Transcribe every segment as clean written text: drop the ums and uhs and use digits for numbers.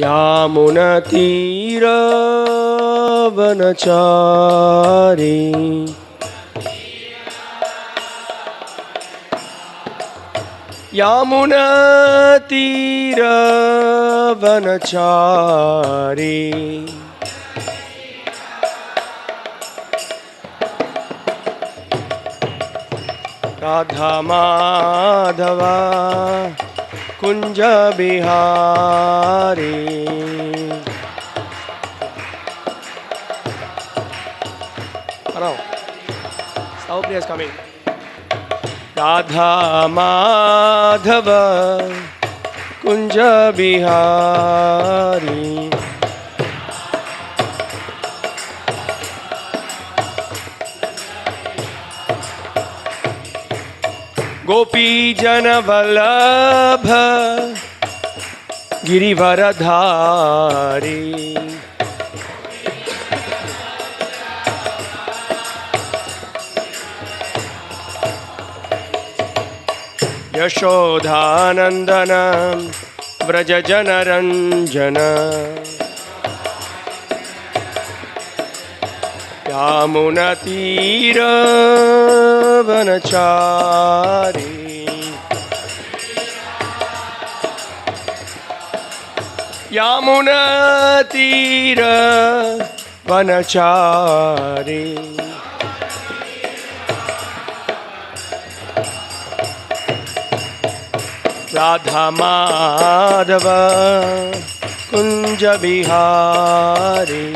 यामुनतीरवनचारी यामुनतीरवनचारी Radha Madhava Kunj Bihari Saupriya is coming. Radha Madhava Kunja Bihari Gopi Jana Vallabha Girivaradhari Yashodhanandana Vraja Janaranjana Yamunatira Vanachari Yamunatira Vanachari Radha Madhava Kunja Bihari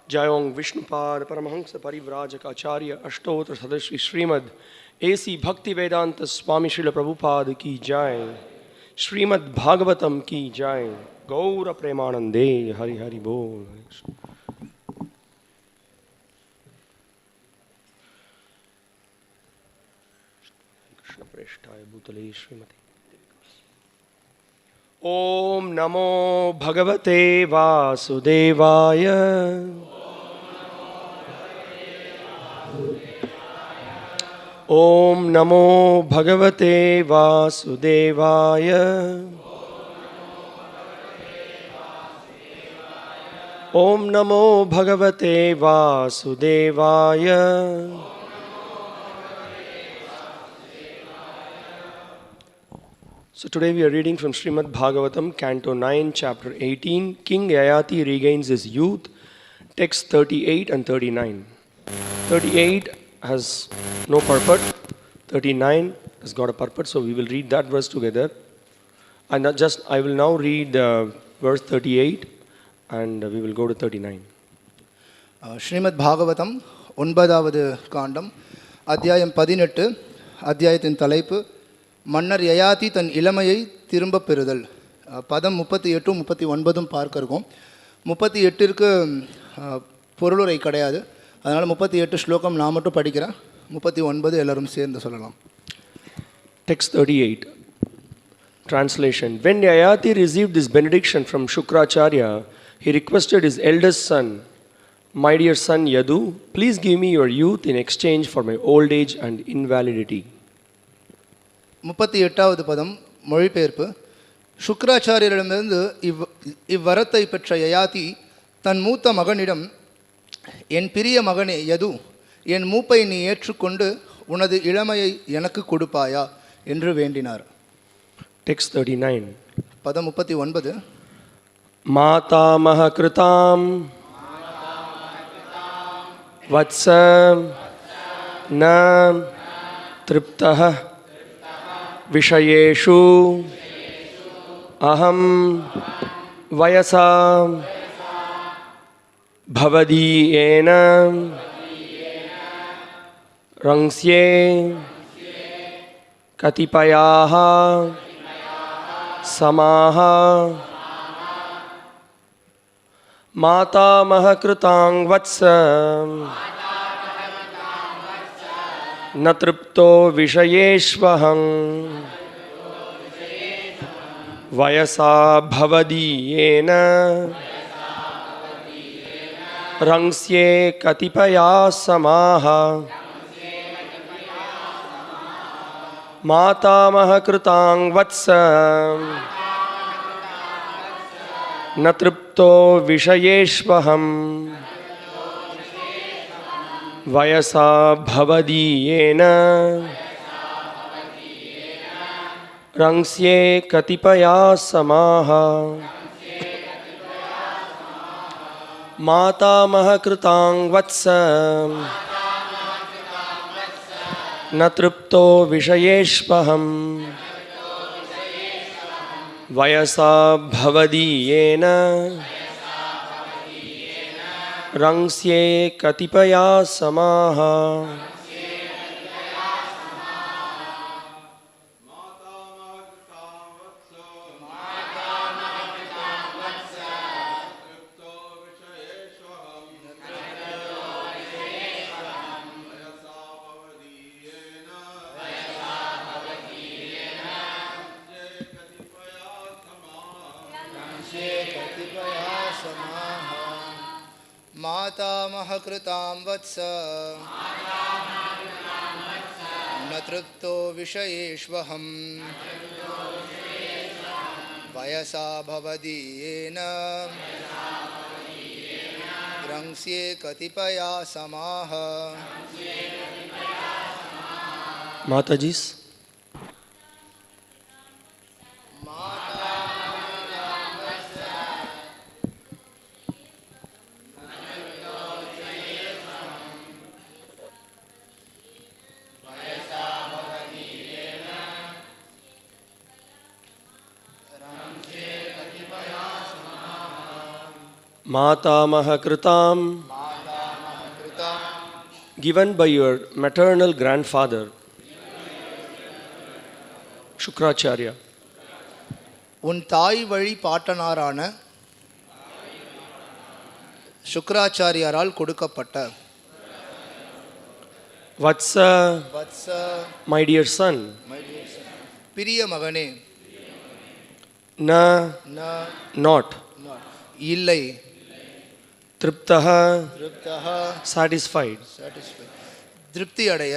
Jayong Vishnupad Paramahansa Parivrajaka Acharya Ashtotra Sadashri Srimad A.C. Bhakti Vedanta Swami Srila Prabhupada Ki Jai Srimad Bhagavatam Ki Jai Gaura Premanande Hari Hari Bol Krishna Preshtaya Bhutale Srimati Om Namo Bhagavate Vasudevaya Om Namo Bhagavate Vasudevaya Om Namo Bhagavate Vasudevaya So today we are reading from Srimad Bhagavatam, Canto 9, Chapter 18. King Yayati regains his youth, text 38 and 39. 38 has no purport, 39 has got a purport, so we will read that verse together. And I will now read verse 38 and we will go to 39. Srimad Bhagavatam, 9வது காண்டம், அத்தியாயம் 18, அத்தியாயத்தின் தலைப்பு மன்னர் யயாதி தன் இளமையை திரும்பப் பெறுதல். பதம் 38 39 பார்க்க இருக்கோம். 38ற்கு பொருளுரை கிடையாது, அதனால் 38 ஸ்லோகம் நான் மட்டும் படிக்கிறேன், 39 எல்லாரும் சேர்ந்து சொல்லலாம். Text 38. Translation. When Yayati received this benediction from Shukracharya, he requested his eldest son, "My dear son Yadu, please give me your youth in exchange for my old age and invalidity." 38வது பதம் மொழிபெயர்ப்பு. சுக்ராச்சாரியரிடமிருந்து இவ்வரத்தை பெற்ற யயாதி தன் மூத்த மகனிடம், என் பிரிய மகனே யது, என் மூப்பை நீ ஏற்றுக்கொண்டு உனது இளமையை எனக்கு கொடுப்பாயா என்று வேண்டினார். Text 39. பதம் 39. மாதாமஹ கிருதாம் வத்ஸம் ந த்ருப்தஹ விஷயேஷு அஹம் வயசா பவதீயேன ரங்ஸ்யே கதிபயாஹ சமாஹ மாதாமஹ கிருதாங் வத்ஸம் न तृप्तो विषयेष्वहं वयसा भवदीयेन रंस्ये कतिपया समाः मातामह कृतां वत्स न तृप्तो विषयेष्वहम् वयसा भवदीयेन रंस्ये कतिपया समाः मातामह कृतां वत्स न तृप्तो विषयेष्वहम् वयसा भवदीयेन रंस्ये कतिपया समाः मातामह कृतां वत्स न तृप्तो विषयेष्वहम् वयसा भवदीयेन रंस्ये कतिपया समाः माताजी's Matamah Kritam, given by your maternal grandfather, Shukracharya. உன் தாய் வழி பாட்டனாரான சுக்ராச்சாரியாரால் கொடுக்கப்பட்ட Vatsa, வத்ச my dear son, பிரிய மகனே na, ந not, இல்லை triptaha, திருப்தः satisfied, திருப்தி அடைய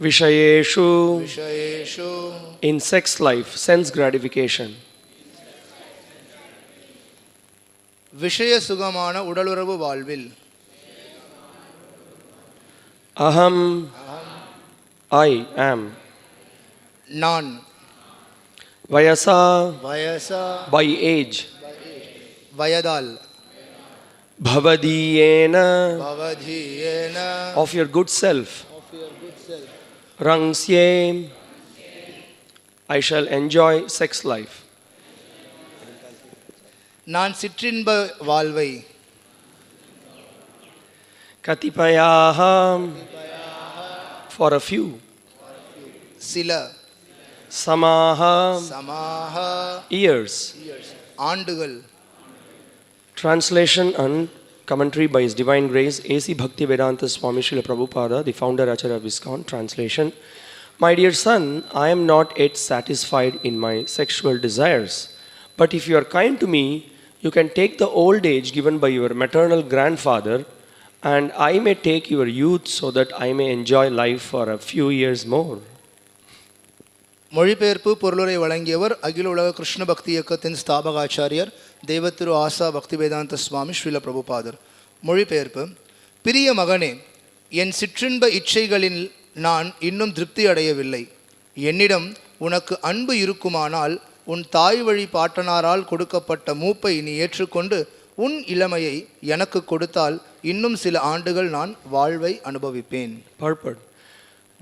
Vishayeshu, விஷயேஷு in sex life, sense gratification. விஷய சுகமான உடலுறவு வாழ்வில் Aham, I am. நான் Vayasa, வயசா by age. வயதால் Bhavadiyena, பவதீயேன of your good self. Rangsye, I shall enjoy sex life. நான் சிற்றின்ப வாழ்வை Katipayaha, for a few. சில Samaha, சமாக years. ஆண்டுகள் Translation and commentary by His Divine Grace, A.C. Bhakti Vedanta Swami Srila Prabhupada, the founder Acharya of ISKCON. Translation: My dear son, I am not yet satisfied in my sexual desires. But if you are kind to me, you can take the old age given by your maternal grandfather, and I may take your youth so that I may enjoy life for a few years more. மொழிபெயர்ப்பு பொருளுரை வழங்கியவர் அகில உலக கிருஷ்ண பக்தி இயக்கத்தின் ஸ்தாபக ஆச்சாரியர் தெய்வத்திரு ஆசா பக்தி வேதாந்த சுவாமி ஸ்ரீல பிரபுபாதர். மொழிபெயர்ப்பு: பிரிய மகனே, என் சிற்றின்ப இச்சைகளில் நான் இன்னும் திருப்தி அடையவில்லை. என்னிடம் உனக்கு அன்பு இருக்குமானால் உன் தாய் வழி பாட்டனாரால் கொடுக்கப்பட்ட மூப்பை நீ ஏற்றுக்கொண்டு உன் இளமையை எனக்கு கொடுத்தால் இன்னும் சில ஆண்டுகள் நான் வாழ்வை அனுபவிப்பேன். Purport: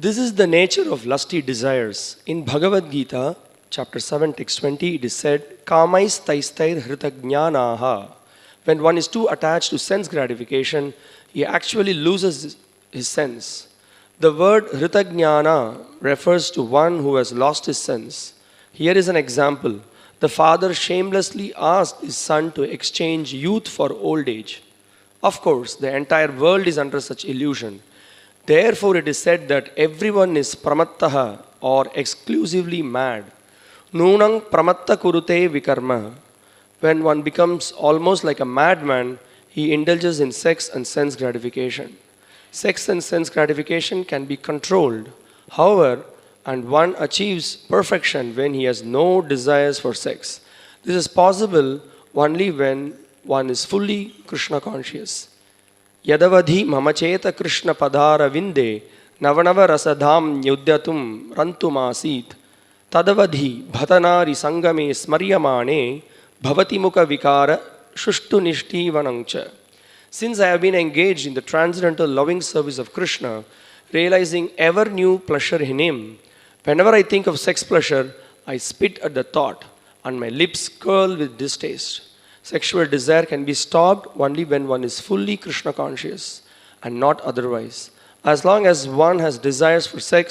This is the nature of lusty desires. In Bhagavad Gita, chapter 7, text 20, it is said, Kamais taistair hritagnyanaha. When one is too attached to sense gratification, he actually loses his sense. The word hritagnyana refers to one who has lost his sense. Here is an example. The father shamelessly asked his son to exchange youth for old age. Of course, the entire world is under such illusion. Therefore, it is said that everyone is pramattaha or exclusively mad. Nunang pramatta kurute vikarma. When one becomes almost like a madman, he indulges in sex and sense gratification. Sex and sense gratification can be controlled, however, and one achieves perfection when he has no desires for sex. This is possible only when one is fully Krishna conscious. Yadavadhi mamacheta Krishna padara vinde navanava rasadham nyudyatum rantumasit tadavadhi bhatanari sangame smaryamane bhavati mukha vikara shushtu nishti vanangcha. Since I have been engaged in the transcendental loving service of Krishna, realizing ever new pleasure in him, whenever I think of sex pleasure, I spit at the thought and my lips curl with distaste. Sexual desire can be stopped only when one is fully Krishna conscious and not otherwise. As long as one has desires for sex,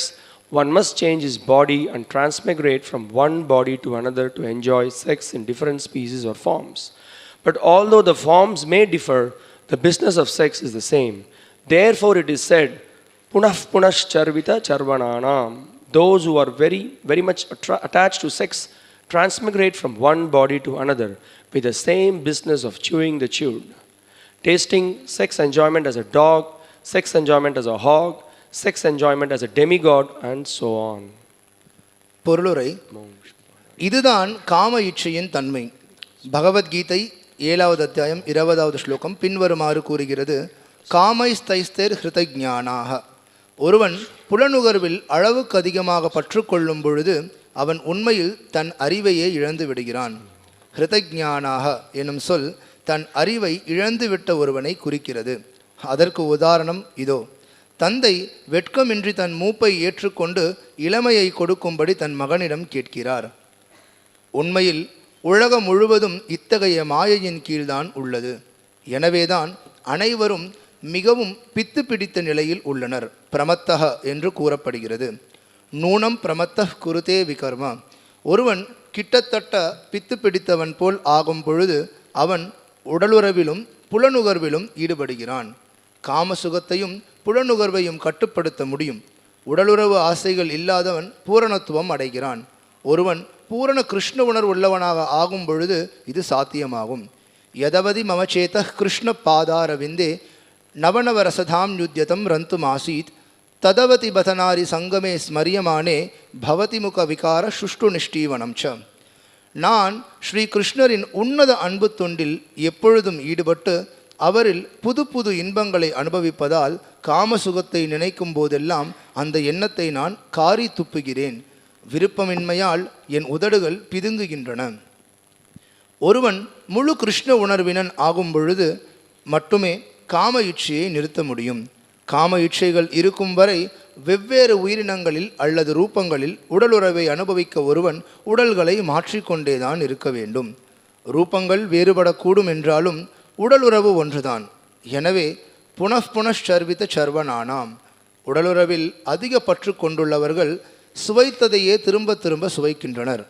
one must change his body and transmigrate from one body to another to enjoy sex in different species or forms. But although the forms may differ, the business of sex is the same. Therefore it is said, Punah punash charvita charvananam. Those who are very much attached to sex transmigrate from one body to another with the same business of chewing the chewed. Tasting sex enjoyment as a dog, sex enjoyment as a hog, sex enjoyment as a demigod, and so on. பொருளுரை இதுதான் காம இச்சையின் தன்மை. பகவத்கீதை 7வது அத்தியாயம் 20வது ஸ்லோகம் பின்வருமாறு கூறுகிறது. காமைஸ்தைஸ்தேர் ஹிருதஜ்ஞானாக. ஒருவன் புலனுகர்வில் அளவுக்கு அதிகமாக பற்றுக்கொள்ளும் பொழுது அவன் உண்மையில் தன் அறிவையே இழந்து விடுகிறான். ஹிருதஜ்ஞானாக எனும் சொல் தன் அறிவை இழந்துவிட்ட ஒருவனை குறிக்கிறது. அதற்கு உதாரணம் இதோ. தந்தை வெட்கமின்றி தன் மூப்பை ஏற்றுக்கொண்டு இளமையை கொடுக்கும்படி தன் மகனிடம் கேட்கிறார். உண்மையில் உலகம் முழுவதும் இத்தகைய மாயையின் கீழ்தான் உள்ளது. எனவேதான் அனைவரும் மிகவும் பித்து பிடித்த நிலையில் உள்ளனர். பிரமத்தக என்று கூறப்படுகிறது. நூனம் பிரமத்தஹ் குருதே விகர்ம. ஒருவன் கிட்டத்தட்ட பித்து பிடித்தவன் போல் ஆகும் பொழுது அவன் உடலுறவிலும் புலனுகர்விலும் ஈடுபடுகிறான். காமசுகத்தையும் புலனுகர்வையும் கட்டுப்படுத்த முடியும். உடலுறவு ஆசைகள் இல்லாதவன் பூரணத்துவம் அடைகிறான். ஒருவன் பூரண கிருஷ்ண உணர்வு உள்ளவனாக ஆகும் பொழுது இது சாத்தியமாகும். யதவதி மமச்சேத கிருஷ்ண பாதாரவிந்தே நவநவரசதாம் யுத்யதம் ரந்தும் ஆசீத் ததவதி பதனாரி சங்கமே ஸ்மரியமானே பவதி முக விகார சுஷ்டு நிஷ்டீவனம் ச. நான் ஸ்ரீ கிருஷ்ணரின் உன்னத அன்பு தொண்டில் எப்பொழுதும் ஈடுபட்டு அவரில் புது புது இன்பங்களை அனுபவிப்பதால் காமசுகத்தை நினைக்கும் போதெல்லாம் அந்த எண்ணத்தை நான் காரி துப்புகிறேன். விருப்பமின்மையால் என் உதடுகள் பிதுங்குகின்றன. ஒருவன் முழு கிருஷ்ண உணர்வினன் ஆகும் பொழுது மட்டுமே காம இச்சையை நிறுத்த முடியும். காம இச்சைகள் இருக்கும் வரை வெவ்வேறு உயிரினங்களில் அல்லது ரூபங்களில் உடலுறவை அனுபவிக்க ஒருவன் உடல்களை மாற்றிக்கொண்டேதான் இருக்க வேண்டும். ரூபங்கள் வேறுபடக்கூடும் என்றாலும் உடலுறவு ஒன்றுதான். எனவே புனఃசர்வித சர்வனானாம். உடலுறவில் அதிக பற்று கொண்டுள்ளவர்கள் சுவைத்ததையே திரும்ப திரும்ப சுவைக்கின்றனர்.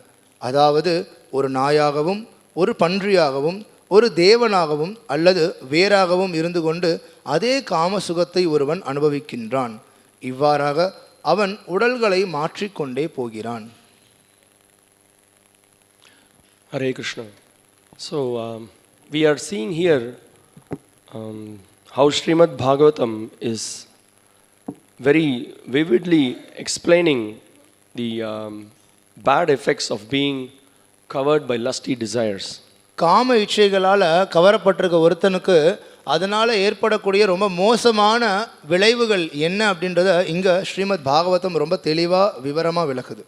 அதாவது ஒரு நாயாகவும் ஒரு பன்றியாகவும் ஒரு தேவனாகவும் அல்லது வேறாகவும் இருந்து கொண்டு அதே காம சுகத்தை ஒருவன் அனுபவிக்கின்றான். இவ்வாறாக அவன் உடல்களை மாற்றிக்கொண்டே போகிறான். Hare Krishna. So we are seeing here how Srimad Bhagavatam is very vividly explaining the bad effects of being covered by lusty desires. காம இச்சைகளால் கவரப்பட்டிருக்க ஒருத்தனுக்கு அதனால் ஏற்படக்கூடிய ரொம்ப மோசமான விளைவுகள் என்ன அப்படின்றத இங்கே ஸ்ரீமத் பாகவதம் ரொம்ப தெளிவாக விவரமாக விளக்குது.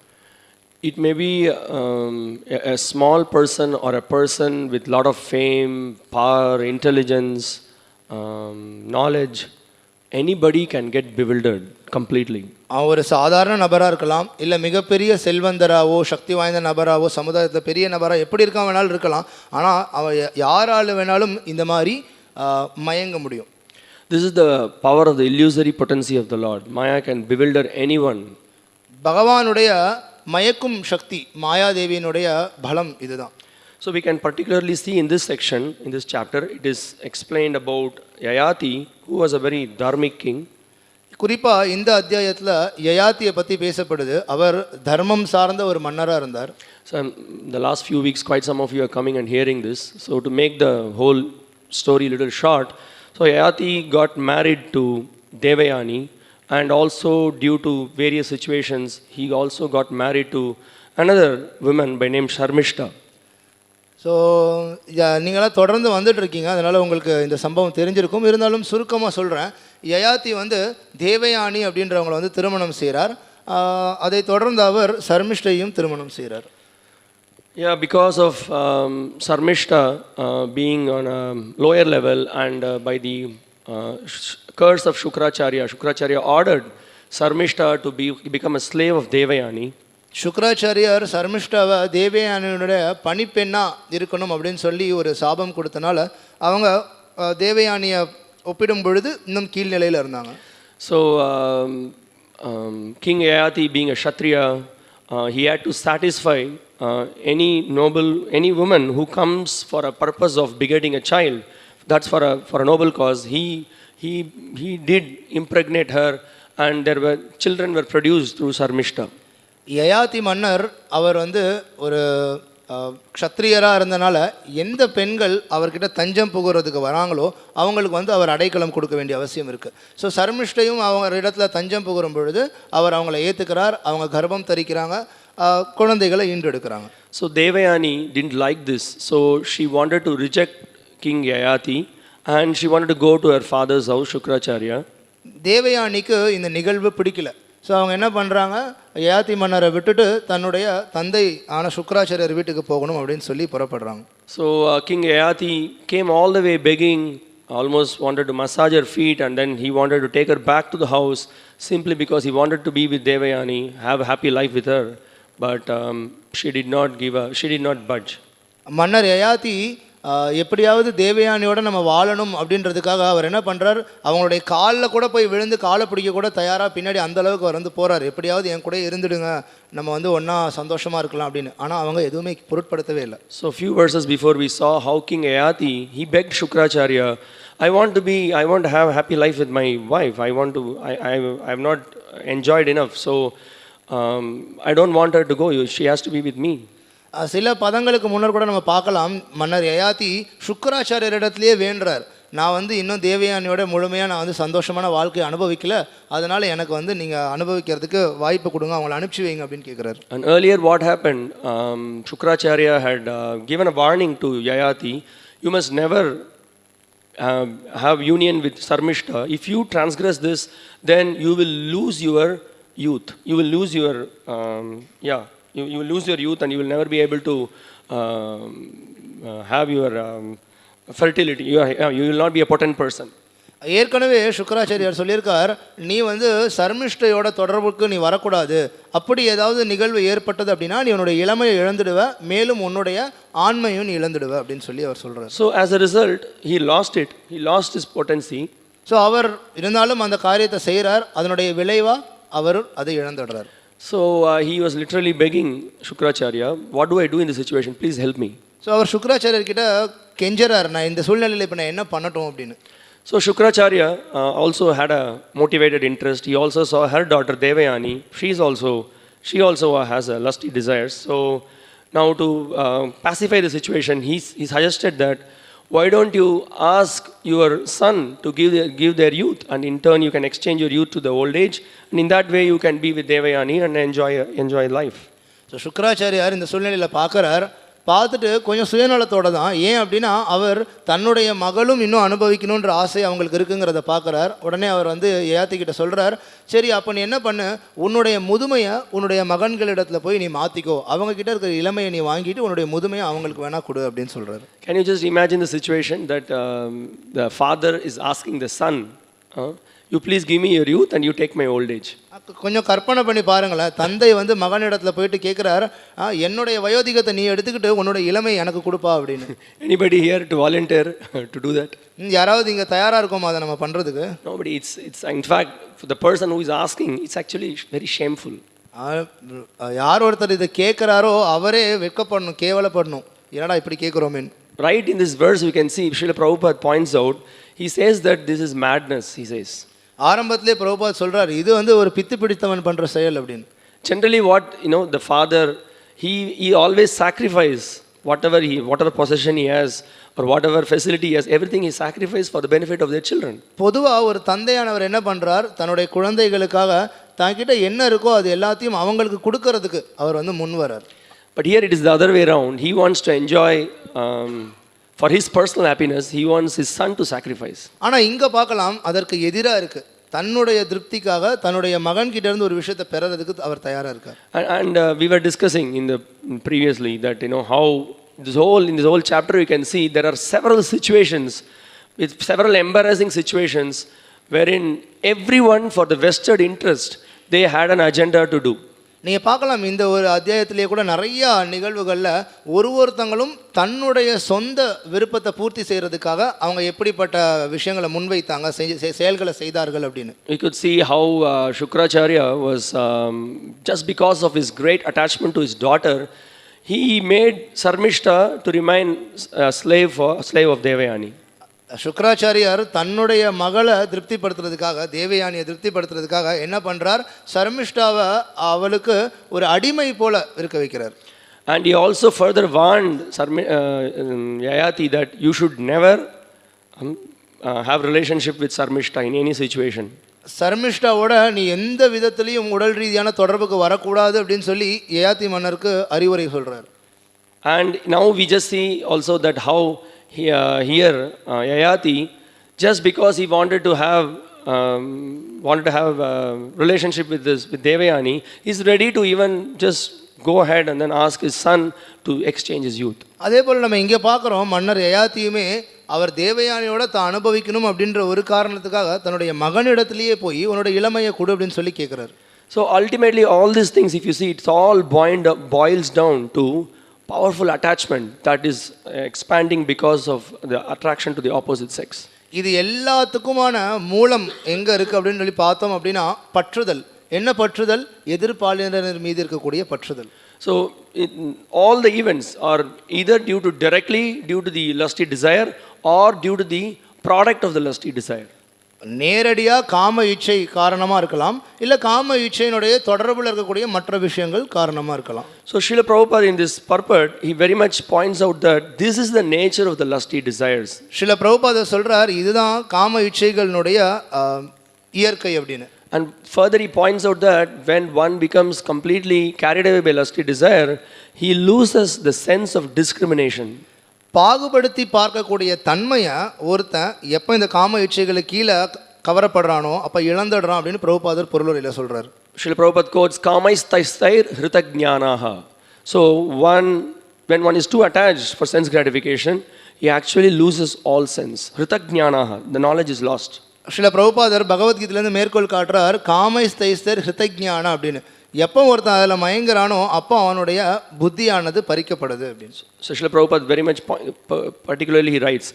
It may be a small person or a person with lot of fame, power, intelligence, knowledge. Anybody can get bewildered completely. ஒரு சாதாரண நபராக இருக்கலாம், இல்லை மிகப்பெரிய செல்வந்தராவோ சக்தி வாய்ந்த நபராவோ சமுதாயத்தில் பெரிய நபராக எப்படி இருக்க வேணாலும் இருக்கலாம். ஆனால் அவன் யாரால் வேணாலும் இந்த மாதிரி மயங்க முடியும். This is the power of the illusory potency of the Lord. Maya can bewilder anyone. பகவானுடைய மயக்கும் சக்தி மாயாதேவியினுடைய பலம் இதுதான். So we can particularly see in this section, in this chapter, it is explained about Yayati, who was a very dharmic king. குறிப்பாக இந்த அத்தியாயத்தில் யயாத்தியை பற்றி பேசப்படுது. அவர் தர்மம் சார்ந்த ஒரு மன்னராக இருந்தார். So the last few weeks, quite some of you are coming and hearing this. So to make the whole story little short. So Yayati got married to Devayani, and also due to various situations, he also got married to another woman by name Sharmishta. So நீங்களாம் தொடர்ந்து வந்துட்டு இருக்கீங்க, அதனால் உங்களுக்கு இந்த சம்பவம் தெரிஞ்சிருக்கும். இருந்தாலும் சுருக்கமாக சொல்கிறேன். யயாதி வந்து தேவயானி அப்படின்றவங்களை வந்து திருமணம் செய்கிறார். அதை தொடர்ந்து அவர் சர்மிஷ்டையும் திருமணம் செய்கிறார். Yeah, because of Sarmishta being on a lower level, and by the curse of Shukracharya ordered Sarmishta to become a slave of Devayani. சுக்ராச்சாரியார் சர்மிஷ்டாவை தேவயானியுடைய பணிப்பெண்ணாக இருக்கணும் அப்படின்னு சொல்லி ஒரு சாபம் கொடுத்தனால அவங்க தேவயானியை ஒப்பிடும் பொழுது இன்னும் கீழ்நிலையில் இருந்தாங்க. So King Yayati being a Kshatriya, he had to satisfy any woman who comes for a purpose of begetting a child. That's for a noble cause. He did impregnate her, and there were children were produced through Sarmishta. Yayati மன்னர் அவர் வந்து ஒரு க்ஷத்ரியராக இருந்தனால எந்த பெண்கள் அவர்கிட்ட தஞ்சம் புகுறதுக்கு வராங்களோ அவங்களுக்கு வந்து அவர் அடைக்கலம் கொடுக்க வேண்டிய அவசியம் இருக்குது. ஸோ சர்மிஷ்டையும் அவங்க இடத்துல தஞ்சம் புகுறும் பொழுது அவர் அவங்கள ஏற்றுக்கிறார். அவங்க கர்ப்பம் தரிக்கிறாங்க, குழந்தைகளை ஈண்டெடுக்கிறாங்க. So Devayani didn't like this, so she wanted to reject King Yayati, and she wanted to go to her father's house, Shukracharya. தேவயானிக்கு இந்த நிகழ்வு பிடிக்கல. ஸோ அவங்க என்ன பண்ணுறாங்க, யயாதி மன்னரை விட்டுட்டு தன்னுடைய தந்தை ஆன சுக்ராச்சாரியர் வீட்டுக்கு போகணும் அப்படின்னு சொல்லி புறப்படுறாங்க. So King Yayati came all the way begging, almost wanted to massage her feet, and then he wanted to take her back to the house simply because he wanted to be with Devayani, have a happy life with her, but she did not budge. மன்னர் யயாதி எப்படியாவது தேவயானியோட நம்ம வாழணும் அப்படின்றதுக்காக அவர் என்ன பண்ணுறார், அவங்களுடைய காலில் கூட போய் விழுந்து காலை பிடிக்க கூட தயாராக பின்னாடி அந்த அளவுக்கு அவர் வந்து போகிறார். எப்படியாவது என் கூட இருந்துடுங்க, நம்ம வந்து ஒன்றா சந்தோஷமாக இருக்கலாம் அப்படின்னு. ஆனால் அவங்க எதுவுமே பொருட்படுத்தவே இல்லை. So few verses before we saw how King Yayati, he begged Shukracharya, I want to have a happy life with my wife. I have not enjoyed enough, so I don't want her to go. She has to be with me. சில பதங்களுக்கு முன்னர் கூட நம்ம பார்க்கலாம், மன்னர் யயாதி சுக்ராச்சாரியரிடத்துலேயே வேண்டுறார், நான் வந்து இன்னும் தேவயானியோட முழுமையாக நான் வந்து சந்தோஷமான வாழ்க்கையை அனுபவிக்கல, அதனால் எனக்கு வந்து நீங்கள் அனுபவிக்கிறதுக்கு வாய்ப்பு கொடுங்க, அவங்களை அனுப்பிச்சி வைங்க அப்படின்னு கேட்குறாரு. And earlier what happened, Shukracharya had given a warning to Yayati, you must never have union with Sarmishta. If you transgress this, then you will lose your youth. You will lose your you will lose your youth, and you will never be able to have your fertility. You will not be a potent person. ஏற்கனவே சுக்ராச்சாரியார் சொல்லியிருக்கார், நீ வந்து சர்மிஷ்டையோட தொடர்புக்கு நீ வரக்கூடாது, அப்படி ஏதாவது நிகழ்வு ஏற்பட்டது அப்படின்னா நீ உன்னுடைய இளமையை இழந்துடுவ, மேலும் உன்னுடைய ஆண்மையும் நீ இழந்துடுவ அப்படின்னு சொல்லி அவர் சொல்கிறார். So as a result, he lost his potency. So அவர் இருந்தாலும் அந்த காரியத்தை செய்கிறார், அதனுடைய விளைவாக அவர் அதை இழந்துடுறார். So he was literally begging Shukracharya, what do I do in this situation? Please help me. So அவர் சுக்ராச்சாரியர்கிட்ட கெஞ்சறார், நான் இந்த சூழ்நிலையில் இப்போ நான் என்ன பண்ணட்டும் அப்படின்னு. So Shukracharya also had a motivated interest. He also saw her daughter Devayani. She also has a lusty desires. So now to pacify the situation, he suggested that why don't you ask your son to give their youth, and in turn you can exchange your youth to the old age, and in that way you can be with Devayani and enjoy life. So Shukracharya இந்த சூழ்நிலையில் பார்க்குறார், பார்த்துட்டு கொஞ்சம் சுயநலத்தோடு தான், ஏன் அப்படின்னா அவர் தன்னுடைய மகளும் இன்னும் அனுபவிக்கணுன்ற ஆசை அவங்களுக்கு இருக்குங்கிறத பார்க்குறார். உடனே அவர் வந்து யயாத்திக்கிட்ட சொல்கிறார், சரி அப்போ நீ என்ன பண்ணு, உன்னுடைய முதுமையை உன்னுடைய மகன்களிடத்தில் போய் நீ மாற்றிக்கோ, அவங்கக்கிட்ட இருக்கிற இளமையை நீ வாங்கிட்டு உன்னுடைய முதுமையை அவங்களுக்கு வேணா கொடு அப்படின்னு சொல்கிறார். Can you just imagine the situation that the father is asking the son, you please give me your youth and you take my old age. கொஞ்சம் கற்பனை பண்ணி பாருங்களேன், தந்தை வந்து மகனிடத்தில் போயிட்டு கேட்குறார், என்னுடைய வயோதிகத்தை நீ எடுத்துக்கிட்டு உன்னோட இளமை எனக்கு கொடுப்பா அப்படின்னு. Anybody here to volunteer to do that? யாராவது இங்கே தயாராக இருக்கோமா அதை நம்ம பண்ணுறதுக்கு? Nobody. It's in fact for the person who is asking, it's actually very shameful. யார் ஒருத்தர் இதை கேட்குறாரோ அவரே வெட்கப்படணும், கேவலப்படணும், என்னடா இப்படி கேட்குறோமே. Right in this verse we can see Srila Prabhupada points out, he says that this is madness, he says. ஆரம்பத்திலே பிரபுபாத் சொல்றார், இது வந்து ஒரு பித்து பிடித்தவன் பண்ற செயல் அப்படின்னு. Generally what the father he always sacrifice whatever possession he has or whatever facility he has, everything is sacrificed for the benefit of their children. பொதுவா ஒரு தந்தையானவர் என்ன பண்றார், தன்னுடைய குழந்தைகளுக்காக தன்கிட்ட என்ன இருக்கோ அது எல்லாத்தையும் அவங்களுக்கு கொடுக்கறதுக்கு அவர் வந்து முன் வரார். But here it is the other way around. He wants to enjoy for his personal happiness, he wants his son to sacrifice. ஆனா இங்க பார்க்கலாம் அதற்கு எதிரா இருக்கு. தன்னுடைய திருப்திக்காக தன்னுடைய மகன் கிட்ட இருந்து ஒரு விஷயத்தை பெறறதுக்கு அவர் தயாரா இருக்கார். And we were discussing in the previously that how in this whole chapter you can see there are several situations with several embarrassing situations wherein everyone for the vested interest they had an agenda to do. நீங்கள் பார்க்கலாம் இந்த ஒரு அத்தியாயத்திலேயே கூட நிறையா நிகழ்வுகளில் ஒருத்தங்களும் தன்னுடைய சொந்த விருப்பத்தை பூர்த்தி செய்கிறதுக்காக அவங்க எப்படிப்பட்ட விஷயங்களை முன்வைத்தாங்க, செயல்களை செய்தார்கள் அப்படின்னு. We could see how Shukracharya was just because of his great attachment to his daughter, he made Sarmishta to remain a slave of Devayani. சுக்ராச்சாரியார் தன்னுடைய மகளை திருப்திப்படுத்துறதுக்காக, தேவயானியை திருப்திப்படுத்துறதுக்காக என்ன பண்ணுறார், சர்மிஷ்டாவை அவளுக்கு ஒரு அடிமை போல இருக்க வைக்கிறார். And he also further warned Yayati that you should never have relationship with Sarmishta in any situation. சர்மிஷ்டாவோட நீ எந்த விதத்திலையும் உடல் ரீதியான தொடர்புக்கு வரக்கூடாது அப்படின்னு சொல்லி யயாதி மன்னருக்கு அறிவுரை சொல்கிறார். And now we just see also that how here Yayati, just because he wanted to have relationship with Devayani, is ready to even just go ahead and then ask his son to exchange his youth. அதே போல் நம்ம இங்கே பார்க்குறோம், மன்னர் யயாதியுமே அவர் தேவயானியோட தான் அனுபவிக்கணும் அப்படின்ற ஒரு காரணத்துக்காக தன்னுடைய மகனிடத்திலேயே போய் உன்னோட இளமையை கொடு அப்படின்னு சொல்லி கேட்குறாரு. So ultimately all these things, if you see, it's all boils down to powerful attachment that is expanding because of the attraction to the opposite sex. இது எல்லாத்துக்குமான மூலம் எங்க இருக்கு அப்படின்னு சொல்லி பார்த்தோம் அப்படின்னா பற்றுதல். என்ன பற்றுதல்? எதிர்பாலினர் மீது இருக்கக்கூடிய பற்றுதல். So all the events are either directly due to the lusty desire or due to the product of the lusty desire. நேரடியாக காம இச்சை காரணமாக இருக்கலாம், இல்லை காம இச்சையினுடைய தொடர்பில் இருக்கக்கூடிய மற்ற விஷயங்கள் காரணமாக இருக்கலாம். So Srila Prabhupada in this purport, he very much points out that this is the nature of the lusty desires. Srila Prabhupada சொல்றார் இதுதான் காம இச்சைகளினுடைய இயற்கை அப்படின்னு. And further he points out that when one becomes completely carried away by lusty desire, he loses the sense of discrimination. பாகுபடுத்தி பார்க்கக்கூடிய தன்மையை ஒருத்தன் எப்போ இந்த காம இச்சைகளுக்கு கீழே கவரப்படுறானோ அப்போ இழந்துடுறான் அப்படின்னு பிரபுபாதர் பொருளுரையில் சொல்கிறார். Srila Prabhupada quotes, Kamaistair hritagnyanaha. So when one is too attached for sense gratification, he actually loses all sense. Hritagnyanaha, the knowledge is lost. Srila பிரபுபாதர் பகவத்கீதையிலேருந்து மேற்கோள் காட்டுறார், காமைஸ்தைஸ்தர் ஹிருதஜ்ஞானா அப்படின்னு. எப்போ ஒருத்தன் அதில் மயங்குறானோ அப்போ அவனுடைய புத்தியானது பறிக்கப்படுது அப்படின்னு. So Srila Prabhupada very much particularly he writes,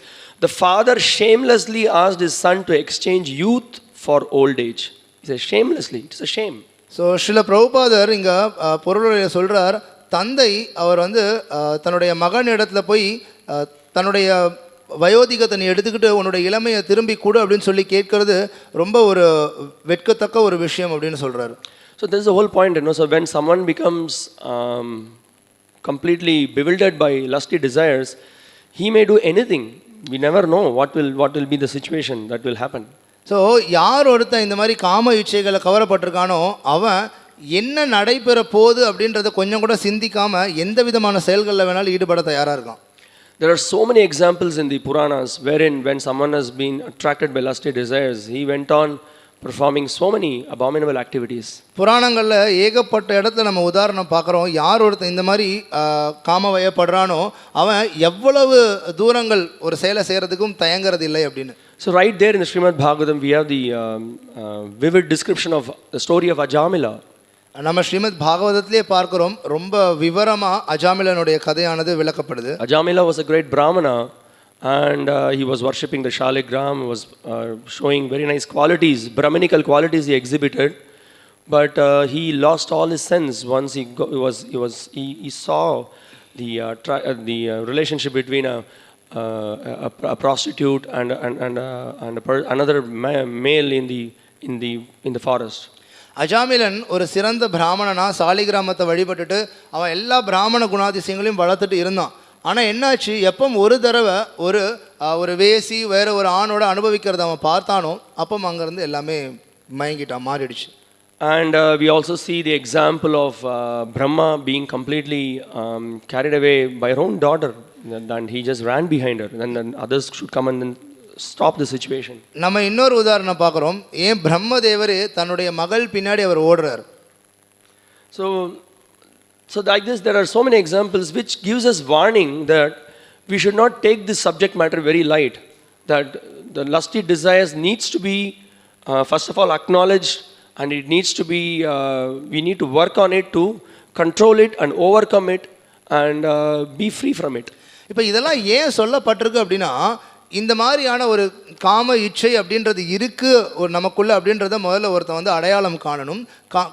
the father shamelessly asked his son to exchange youth for old age. He says shamelessly, it's a shame. So Srila பிரபுபாதர் இங்கே பொருளுரையில் சொல்கிறார், தந்தை அவர் வந்து தன்னுடைய மகன் இடத்துல போய் தன்னுடைய வயோதிகத்தை நீ எடுத்துக்கிட்டு உன்னுடைய இளமையை திரும்பி கொடு அப்படின்னு சொல்லி கேட்கறது ரொம்ப ஒரு வெட்கத்தக்க ஒரு விஷயம் அப்படின்னு சொல்கிறாரு. So this is the whole point, so when someone becomes completely bewildered by lusty desires, he may do anything. We never know what will be the situation that will happen. So யார் ஒருத்தன் இந்த மாதிரி காம இச்சைகளை கவரப்பட்டிருக்கானோ அவன் என்ன நடைபெற போகுது அப்படின்றத கொஞ்சம் கூட சிந்திக்காமல் எந்த விதமான செயல்களில் வேணாலும் ஈடுபட தயாராக இருக்கான். There are so many examples in the Puranas wherein when someone has been attracted by lusty desires, he went on performing so many abominable activities. புராணங்களில் ஏகப்பட்ட இடத்துல நம்ம உதாரணம் பார்க்குறோம். யார் ஒருத்தன் இந்த மாதிரி காமவயப்படுறானோ அவன் எவ்வளவு தூரங்கள் ஒரு செயலை செய்கிறதுக்கும் தயங்குறது இல்லை அப்படின்னு. So right there in the Srimad Bhagavatam we have the vivid description of the story of Ajamila. நம்ம ஸ்ரீமத் பாகவதத்திலே பார்க்கிறோம், ரொம்ப விவரமாக அஜாமிலனுடைய கதையானது விளக்கப்படுது. Ajamila was a great Brahmana and he was worshipping the Shaligram, was showing very nice qualities, Brahminical qualities he exhibited, but he lost all his sense once he saw the relationship between a prostitute and another male in the forest. அஜாமிலன் ஒரு சிறந்த பிராமணனா சாலிகிராமத்தை வழிபட்டுட்டு அவன் எல்லா பிராமண குணாதிசயங்களையும் வளர்த்துட்டு இருந்தான். ஆனால் என்னாச்சு, எப்போ ஒரு தடவை ஒரு வேசி வேற ஒரு ஆணோட அனுபவிக்கிறத அவன் பார்த்தானோ அப்போ அங்கேருந்து எல்லாமே மயங்கிட்டான், மாறிடுச்சு. And we also see the example of Brahma being completely carried away by her own daughter, and he just ran behind her, and then others should come and then stop the situation. நம்ம இன்னொரு உதாரணம் பார்க்குறோம். ஏன் பிரம்மதேவர் தன்னுடைய மகள் பின்னாடி அவர் ஓடுறார். So like this, there are so many examples which gives us warning that we should not take this subject matter very light. That the lusty desires needs to be first of all acknowledged, and it needs to be we need to work on it to control it and overcome it and be free from it. இப்போ இதெல்லாம் ஏன் சொல்லப்பட்டிருக்கு அப்படின்னா, இந்த மாதிரியான ஒரு காம இச்சை அப்படின்றது இருக்குது ஒரு நமக்குள்ள அப்படின்றத முதல்ல ஒருத்தன் வந்து அடையாளம் காணணும்.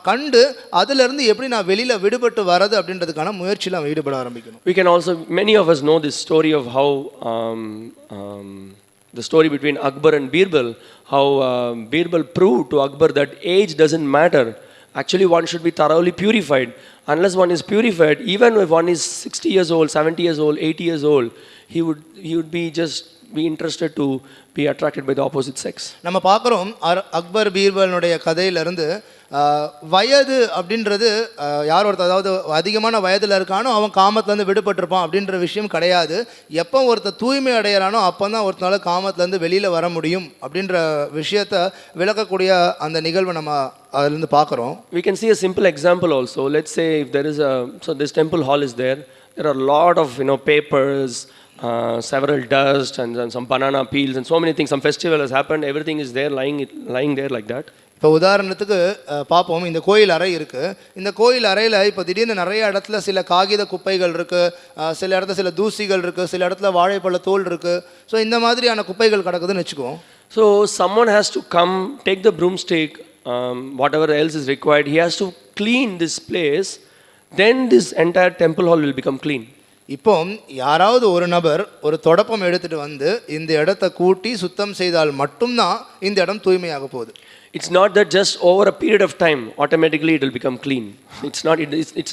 கண்டு அதிலிருந்து எப்படி நான் வெளியில் விடுபட்டு வரது அப்படின்றதுக்கான முயற்சியில் அவன் ஈடுபட ஆரம்பிக்கணும். We can also, many of us know this story of how the story between Akbar and Birbal, how Birbal proved to Akbar that age doesn't matter. Actually, one should be thoroughly purified. Unless one is purified, even if one is 60 years old, 70 years old, 80 years old, he would be interested to be attracted by the opposite sex. நம்ம பார்க்குறோம் அக்பர் பீர்பலுடைய கதையிலிருந்து வயது அப்படின்றது யார் ஒருத்தர் அதாவது அதிகமான வயதில் இருக்கானோ அவன் காமத்துலேருந்து விடுபட்டிருப்பான் அப்படின்ற விஷயம் கிடையாது. எப்போ ஒருத்தர் தூய்மை அடையிறானோ அப்போ தான் ஒருத்தனால காமத்துலேருந்து வெளியில் வர முடியும் அப்படின்ற விஷயத்தை விளக்கக்கூடிய அந்த நிகழ்வை நம்ம அதிலிருந்து பார்க்குறோம். We can see a simple example also. Let's say if there is so this temple hall is there are a lot of papers, several dust and some banana peels and so many things. Some festival has happened, everything is there lying there like that. இப்போ உதாரணத்துக்கு பார்ப்போம், இந்த கோயில் அறை இருக்குது. இந்த கோயில் அறையில் இப்போ திடீர்னு நிறைய இடத்துல சில காகித குப்பைகள் இருக்குது, சில இடத்துல சில தூசிகள் இருக்குது, சில இடத்துல வாழைப்பழ தோல் இருக்குது. ஸோ இந்த மாதிரியான குப்பைகள் கிடக்குதுன்னு வச்சுக்குவோம். So someone has to come, take the broomstick, whatever else is required, he has to clean this place, then this entire temple hall will become clean. இப்போ யாராவது ஒரு நபர் ஒரு தொடப்பம் எடுத்துகிட்டு வந்து இந்த இடத்த கூட்டி சுத்தம் செய்தால் மட்டும்தான் இந்த இடம் தூய்மையாக போகுது. It's not that just over a period of time automatically it will become clean. It's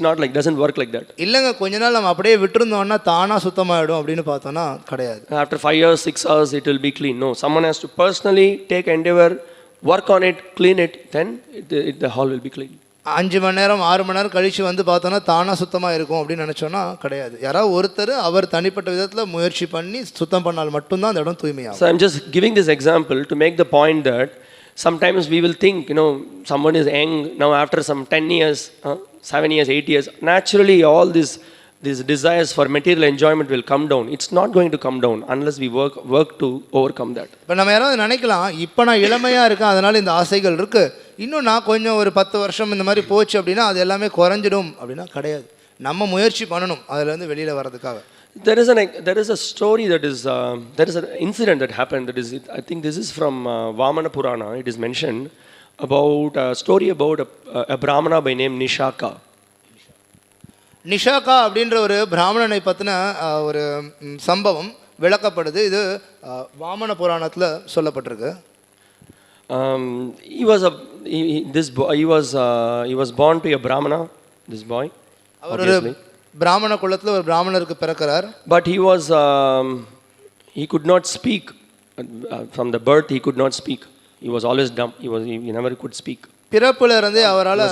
not like, doesn't work like that. இல்லைங்க, கொஞ்ச நாள் நம்ம அப்படியே விட்டுருந்தோம்னா தானாக சுத்தமாகிடும் அப்படின்னு பார்த்தோன்னா கிடையாது. After 5 years, 6 hours it will be clean. No, someone has to personally take endeavor, work on it, clean it, then the hall will be clean. 5 மணி நேரம் 6 மணி நேரம் கழித்து வந்து பார்த்தோன்னா தானாக சுத்தமாக இருக்கும் அப்படின்னு நினச்சோன்னா கிடையாது. யாராவது ஒருத்தர் அவர் தனிப்பட்ட விதத்தில் முயற்சி பண்ணி சுத்தம் பண்ணால் மட்டும்தான் அந்த இடம் தூய்மையாகும். So I'm just giving this example to make the point that sometimes we will think, someone is young, now after some 10 years, 7 years, 8 years, naturally all these desires for material enjoyment will come down. It's not going to come down unless we work to overcome that. இப்போ நம்ம யாராவது நினைக்கலாம், இப்போ நான் இளமையாக இருக்கேன் அதனால் இந்த ஆசைகள் இருக்குது, இன்னும் நான் கொஞ்சம் ஒரு 10 வருஷம் இந்த மாதிரி போச்சு அப்படின்னா அது எல்லாமே குறைஞ்சிடும் அப்படின்னா கிடையாது. நம்ம முயற்சி பண்ணணும் அதிலேருந்து வெளியில் வர்றதுக்காக. There is a story that is there is an incident that happened that is, I think this is from Vamana Purana. It is mentioned about a story about a Brahmana by name Nishaka. நிஷாக்கா அப்படின்ற ஒரு பிராமணனை பற்றின ஒரு சம்பவம் விளக்கப்படுது. இது வாமன புராணத்தில் சொல்லப்பட்டிருக்கு. He was born to a Brahmana, this boy. அவர் ஒரு பிராமண குலத்தில் ஒரு பிராமணருக்கு பிறக்கிறார். But he could not speak. From the birth he could not speak. He was always dumb. He never could speak. பிறப்புல இருந்தே அவரால்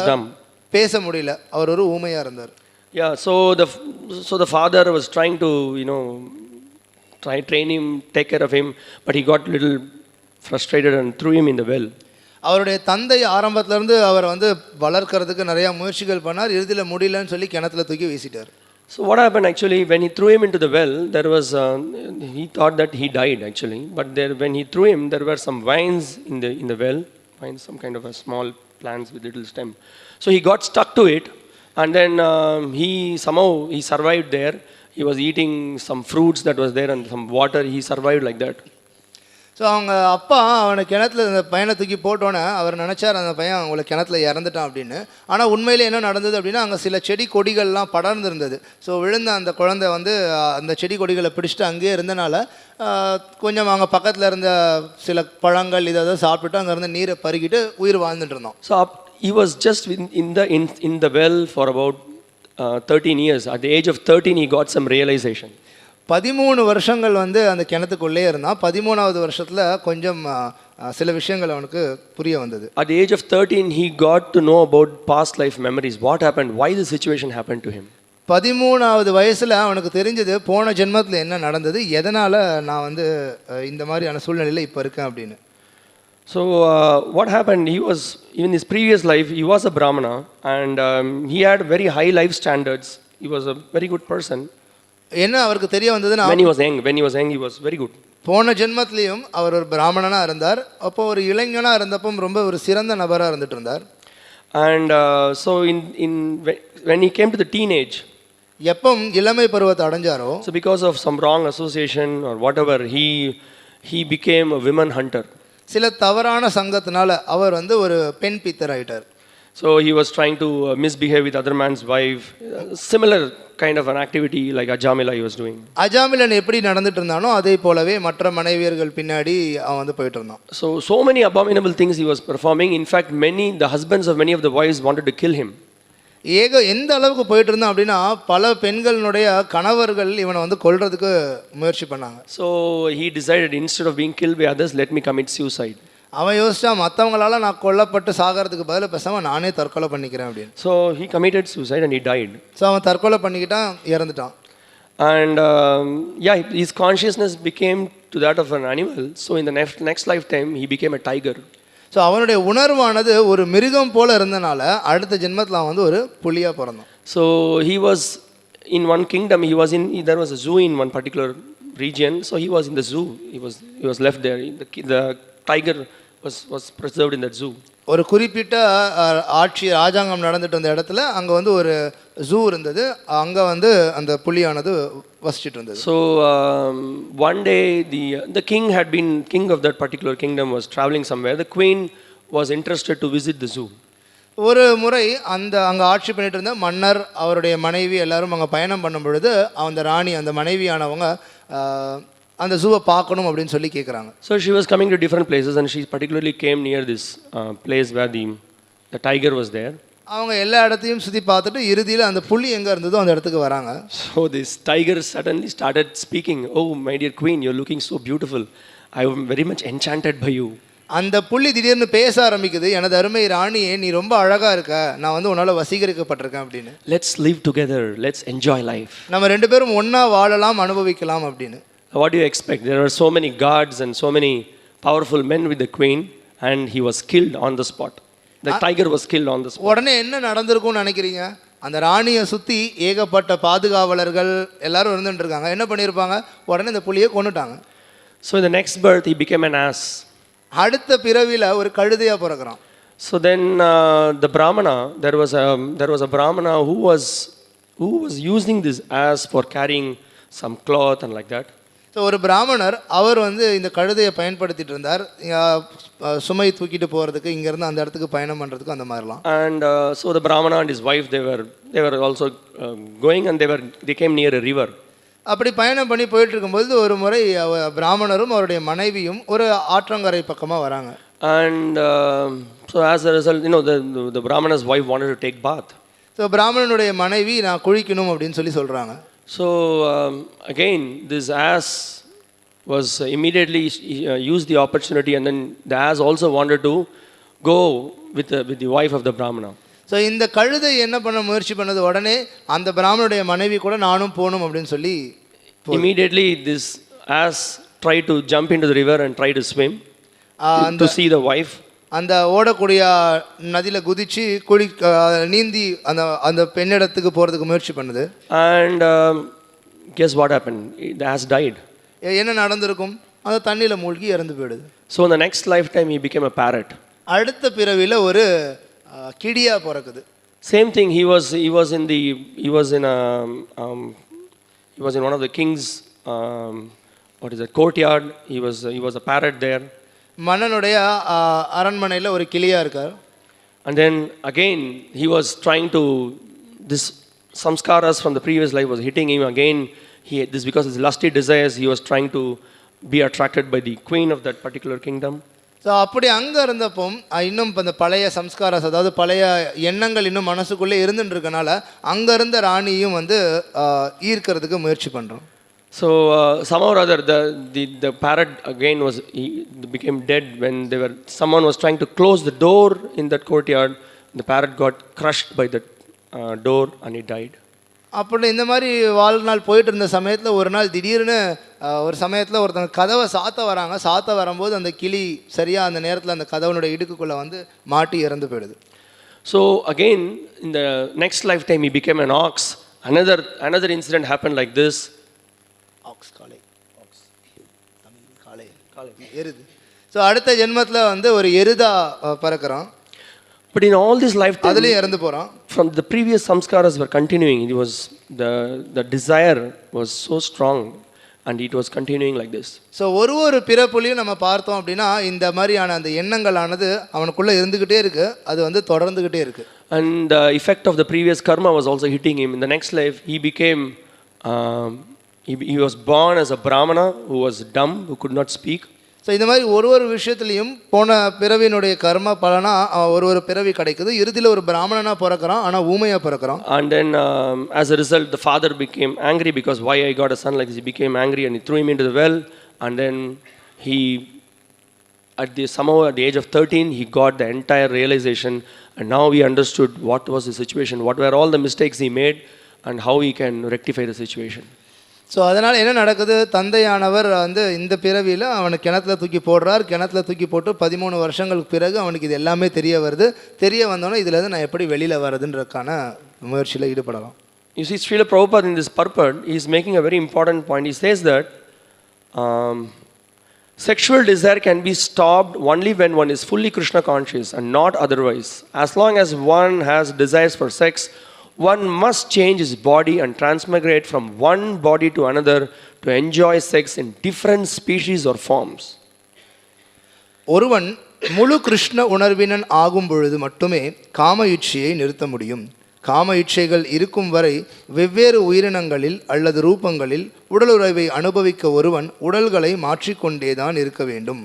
பேச முடியல, அவர் ஒரு ஊமையாக இருந்தார். Yeah, so the father was trying to train him, take care of him, but he got little frustrated and threw him in the well. அவருடைய தந்தை ஆரம்பத்திலேருந்து அவர் வந்து வளர்க்கறதுக்கு நிறையா முயற்சிகள் பண்ணார், இறுதியில் முடியலன்னு சொல்லி கிணத்துல தூக்கி வீசிட்டார். So what happened actually, when he threw him into the well, there was he thought that he died actually, but when he threw him, there were some vines in the well, vines, some kind of a small plants with little stem. So he got stuck to it, and then he survived there. He was eating some fruits that was there and some water. He survived like that. So அவங்க அப்பா அவனை கிணத்துல அந்த பையனை தூக்கி போட்டோன்னே அவர் நினச்சார் அந்த பையன் அவங்கள கிணத்துல இறந்துட்டான் அப்படின்னு. ஆனால் உண்மையில் என்ன நடந்தது அப்படின்னா, அங்கே சில செடி கொடிகள்லாம் படர்ந்துருந்தது. ஸோ விழுந்த அந்த குழந்தை வந்து அந்த செடி கொடிகளை பிடிச்சிட்டு அங்கேயே இருந்தனால கொஞ்சம் அவங்க பக்கத்தில் இருந்த சில பழங்கள் இதை சாப்பிட்டுட்டு அங்கேருந்து நீரை பருகிட்டு உயிர் வாழ்ந்துட்டு இருந்தோம். So he was just in the well for about 13 years. At the age of 13 he got some realization. 13 வருஷங்கள் வந்து அந்த கிணத்துக்குள்ளே இருந்தான். 13வது வருஷத்தில் கொஞ்சம் சில விஷயங்கள் அவனுக்கு புரிய வந்தது. At the age of 13, he got to know about past life memories. What happened? Why the situation happened to him? 13வது வயசில் அவனுக்கு தெரிஞ்சது போன ஜென்மத்தில் என்ன நடந்தது, எதனால் நான் வந்து இந்த மாதிரியான சூழ்நிலையில் இப்போ இருக்கேன் அப்படின்னு. So what happened? He was, in his previous life, he was a Brahmana and he had very high life standards. He was a very good person. என்ன அவருக்கு தெரிய வந்ததுன்னா, when he was young, he was very good. போன ஜென்மத்திலையும் அவர் ஒரு பிராமணனாக இருந்தார். அப்போ ஒரு இளைஞனாக இருந்தப்போ ரொம்ப ஒரு சிறந்த நபராக இருந்துட்டு இருந்தார். And so when he came to the teenage, எப்போ இளமை பருவத்தை அடைஞ்சாரோ, so because of some wrong association or whatever, he became a women hunter. சில தவறான சங்கத்தினால அவர் வந்து ஒரு பெண் பித்தர் ஆயிட்டார். So he was trying to misbehave with other man's wife. Similar kind of an activity like Ajamila he was doing. அஜாமிலன் எப்படி நடந்துட்டு இருந்தானோ அதே போலவே மற்ற மனைவியர்கள் பின்னாடி அவன் வந்து போயிட்டு இருந்தான். So many abominable things he was performing. In fact, the husbands of many of the wives wanted to kill him. எந்த அளவுக்கு போயிட்டு இருந்தான் அப்படின்னா, பல பெண்களுடைய கணவர்கள் இவனை வந்து கொல்றதுக்கு முயற்சி பண்ணாங்க. So he decided, instead of being killed by others, let me commit suicide. அவன் யோசிச்சா, மற்றவங்களால நான் கொல்லப்பட்டு சாகிறதுக்கு பதிலாக பேசாம நானே தற்கொலை பண்ணிக்கிறேன் அப்படின்னு. So he committed suicide and he died. So அவன் தற்கொலை பண்ணிக்கிட்டான், இறந்துட்டான். And his consciousness became to that of an animal. So in the next lifetime, he became a tiger. So அவனுடைய உணர்வானது ஒரு மிருகம் போல இருந்தனால அடுத்த ஜென்மத்தில் அவன் வந்து ஒரு புலியாக பிறந்தான். So he was in one kingdom. There was a zoo in one particular region. So he was in the zoo. He was left there. The tiger was preserved in that zoo. ஒரு குறிப்பிட்ட ராஜாங்கம் நடந்துட்டு இருந்த இடத்துல அங்கே வந்து ஒரு zoo இருந்தது. அங்கே வந்து அந்த புலியானது வசிச்சுட்டு இருந்தது. So one day the king of that particular kingdom was traveling somewhere. The queen was interested to visit the zoo. ஒரு முறை அங்கே ஆட்சி பண்ணிட்டு இருந்த மன்னர், அவருடைய மனைவி எல்லாரும் அங்கே பயணம் பண்ணும் பொழுது அந்த ராணி, அந்த மனைவியானவங்க அந்த ஜூவை பார்க்கணும் அப்படின்னு சொல்லி கேட்குறாங்க. So she was coming to different places and she particularly came near this place where the tiger was there. அவங்க எல்லா இடத்தையும் சுற்றி பார்த்துட்டு இறுதியில் அந்த புலி எங்கே இருந்ததோ அந்த இடத்துக்கு வராங்க. So this tiger suddenly started speaking. Oh my dear queen, you're looking so beautiful. I am very much enchanted by you. அந்த புலி திடீர்னு பேச ஆரம்பிக்குது. எனது அருமை ராணியே, நீ ரொம்ப அழகா இருக்க, நான் வந்து உன்னால வசீகரிக்கப்பட்டிருக்கேன் அப்படின்னு. Let's live together, let's enjoy life. நம்ம ரெண்டு பேரும் ஒண்ணா வாழலாம், அனுபவிக்கலாம் அப்படின்னு. What do you expect? There are so many guards and so many powerful men with the queen and he was killed on the spot. The tiger was killed on the spot. உடனே என்ன நடந்திருக்கும்னு நினைக்கிறீங்க? அந்த ராணியை சுற்றி ஏகப்பட்ட பாதுகாவலர்கள் எல்லாரும் இருந்துட்டு இருக்காங்க. என்ன பண்ணியிருப்பாங்க? உடனே இந்த புலியை கொன்னுட்டாங்க. So in the next birth he became an ass. அடுத்த பிறவியில் ஒரு கழுதையாக பிறக்கிறான். So then the Brahmana, there was a Brahmana who was using this ass for carrying some cloth and like that. So ஒரு பிராமணர், அவர் வந்து இந்த கழுதையை பயன்படுத்திட்டு இருந்தார் சுமை தூக்கிட்டு போகிறதுக்கு, இங்கேருந்து அந்த இடத்துக்கு பயணம் பண்ணுறதுக்கு, அந்த மாதிரிலாம். And so the Brahmana and his wife, they were also going and they came near a river. அப்படி பயணம் பண்ணி போயிட்டு இருக்கும்போது ஒரு முறை பிராமணரும் அவருடைய மனைவியும் ஒரு ஆற்றங்கரை பக்கமாக வராங்க. And so as a result, the Brahmana's wife wanted to take bath. So பிராமணனுடைய மனைவி, நான் குளிக்கணும் அப்படின்னு சொல்லி சொல்கிறாங்க. So again this ass was immediately used the opportunity and then the ass also wanted to go with the wife of the Brahmana. So இந்த கழுதை என்ன பண்ண முயற்சி பண்ணது, உடனே அந்த பிராமணனுடைய மனைவி கூட நானும் போகணும் அப்படின்னு சொல்லி immediately this ass tried to jump into the river and try to swim to see the wife. அந்த ஓடக்கூடிய நதியில் குதிச்சு நீந்தி அந்த பெண்ணிடத்துக்கு போகிறதுக்கு முயற்சி பண்ணுது. And guess what happened? The ass died. என்ன நடந்திருக்கும்? அந்த தண்ணியில் மூழ்கி இறந்து போயிடுது. So in the next lifetime he became a parrot. அடுத்த பிறவியில் ஒரு கிடியா பிறக்குது. Same thing. He was in one of the king's courtyard. He was a parrot there. மன்னனுடைய அரண்மனையில் ஒரு கிளியா இருக்கார். And then again he was trying to, this samskaras from the previous life was hitting him again. This because his lusty desires, he was trying to be attracted by the queen of that particular kingdom. So அப்படி அங்கே இருந்தப்போ இன்னும் இந்த பழைய சம்ஸ்காரஸ், அதாவது பழைய எண்ணங்கள் இன்னும் மனசுக்குள்ளே இருந்துட்டு இருக்கனால அங்கே இருந்த ராணியும் வந்து ஈர்க்கிறதுக்கு முயற்சி பண்ணுறோம். So somehow or other, the parrot again became dead when someone was trying to close the door in that courtyard. The parrot got crushed by the door and it died. அப்படி இந்த மாதிரி வாழ்நாள் போயிட்டு இருந்த சமயத்தில் ஒரு நாள் திடீர்னு ஒரு சமயத்தில் ஒருத்தங்க கதவை சாத்த வரும்போது அந்த கிளி சரியாக அந்த நேரத்தில் அந்த கதவனுடைய இடுக்குள்ளே வந்து மாட்டி இறந்து போயிடுது. So again, in the next lifetime, he became an ox. Another incident happened like this. எருது. ஸோ அடுத்த ஜென்மத்தில் வந்து ஒரு எருதா பறக்கிறான். But in all this lifetime, அதுலேயும் இறந்து போகிறான். From the previous samskaras were continuing. It was the desire was so strong and it was continuing like this. So ஒரு பிறப்புலையும் நம்ம பார்த்தோம் அப்படின்னா இந்த மாதிரியான அந்த எண்ணங்களானது அவனுக்குள்ளே இருந்துக்கிட்டே இருக்குது, அது வந்து தொடர்ந்துக்கிட்டே இருக்குது. And the effect of the previous karma was also hitting him. In the next life, he became, he was born as a brahmana who was dumb, who could not speak. So இந்த மாதிரி ஒரு விஷயத்துலையும் போன பிறவியினுடைய கர்ம பலனா ஒரு பிறவி கிடைக்குது. இறுதியில் ஒரு பிராமணனாக பிறக்கிறான், ஆனால் ஊமையாக பிறக்கிறான். And then as a result, the father became angry because why I got a son like this. He became angry and he threw him into the well. And then he, somehow at the age of 13, he got the entire realization. And now he understood what was the situation, what were all the mistakes he made and how he can rectify the situation. So அதனால் என்ன நடக்குது, தந்தையானவர் வந்து இந்த பிறவியில் அவனை கிணத்துல தூக்கி போடுறார். கிணத்துல தூக்கி போட்டு 13 வருஷங்களுக்கு பிறகு அவனுக்கு இது எல்லாமே தெரிய வருது. தெரிய வந்தோன்னே இதுலேருந்து நான் எப்படி வெளியில் வர்றதுன்றதுக்கான முயற்சியில் ஈடுபடலாம். You see, Srila Prabhupada in this purport, he is making a very important point. He says that sexual desire can be stopped only when one is fully Krishna conscious and not otherwise. As long as one has desires for sex, one must change his body and transmigrate from one body to another to enjoy sex in different species or forms. ஒருவன் முழு கிருஷ்ண உணர்வினன் ஆகும் பொழுது மட்டுமே காம இச்சையை நிறுத்த முடியும். காம இச்சைகள் இருக்கும் வரை வெவ்வேறு உயிரினங்களில் அல்லது ரூபங்களில் உடலுறவை அனுபவிக்க ஒருவன் உடல்களை மாற்றிக்கொண்டேதான் இருக்க வேண்டும்.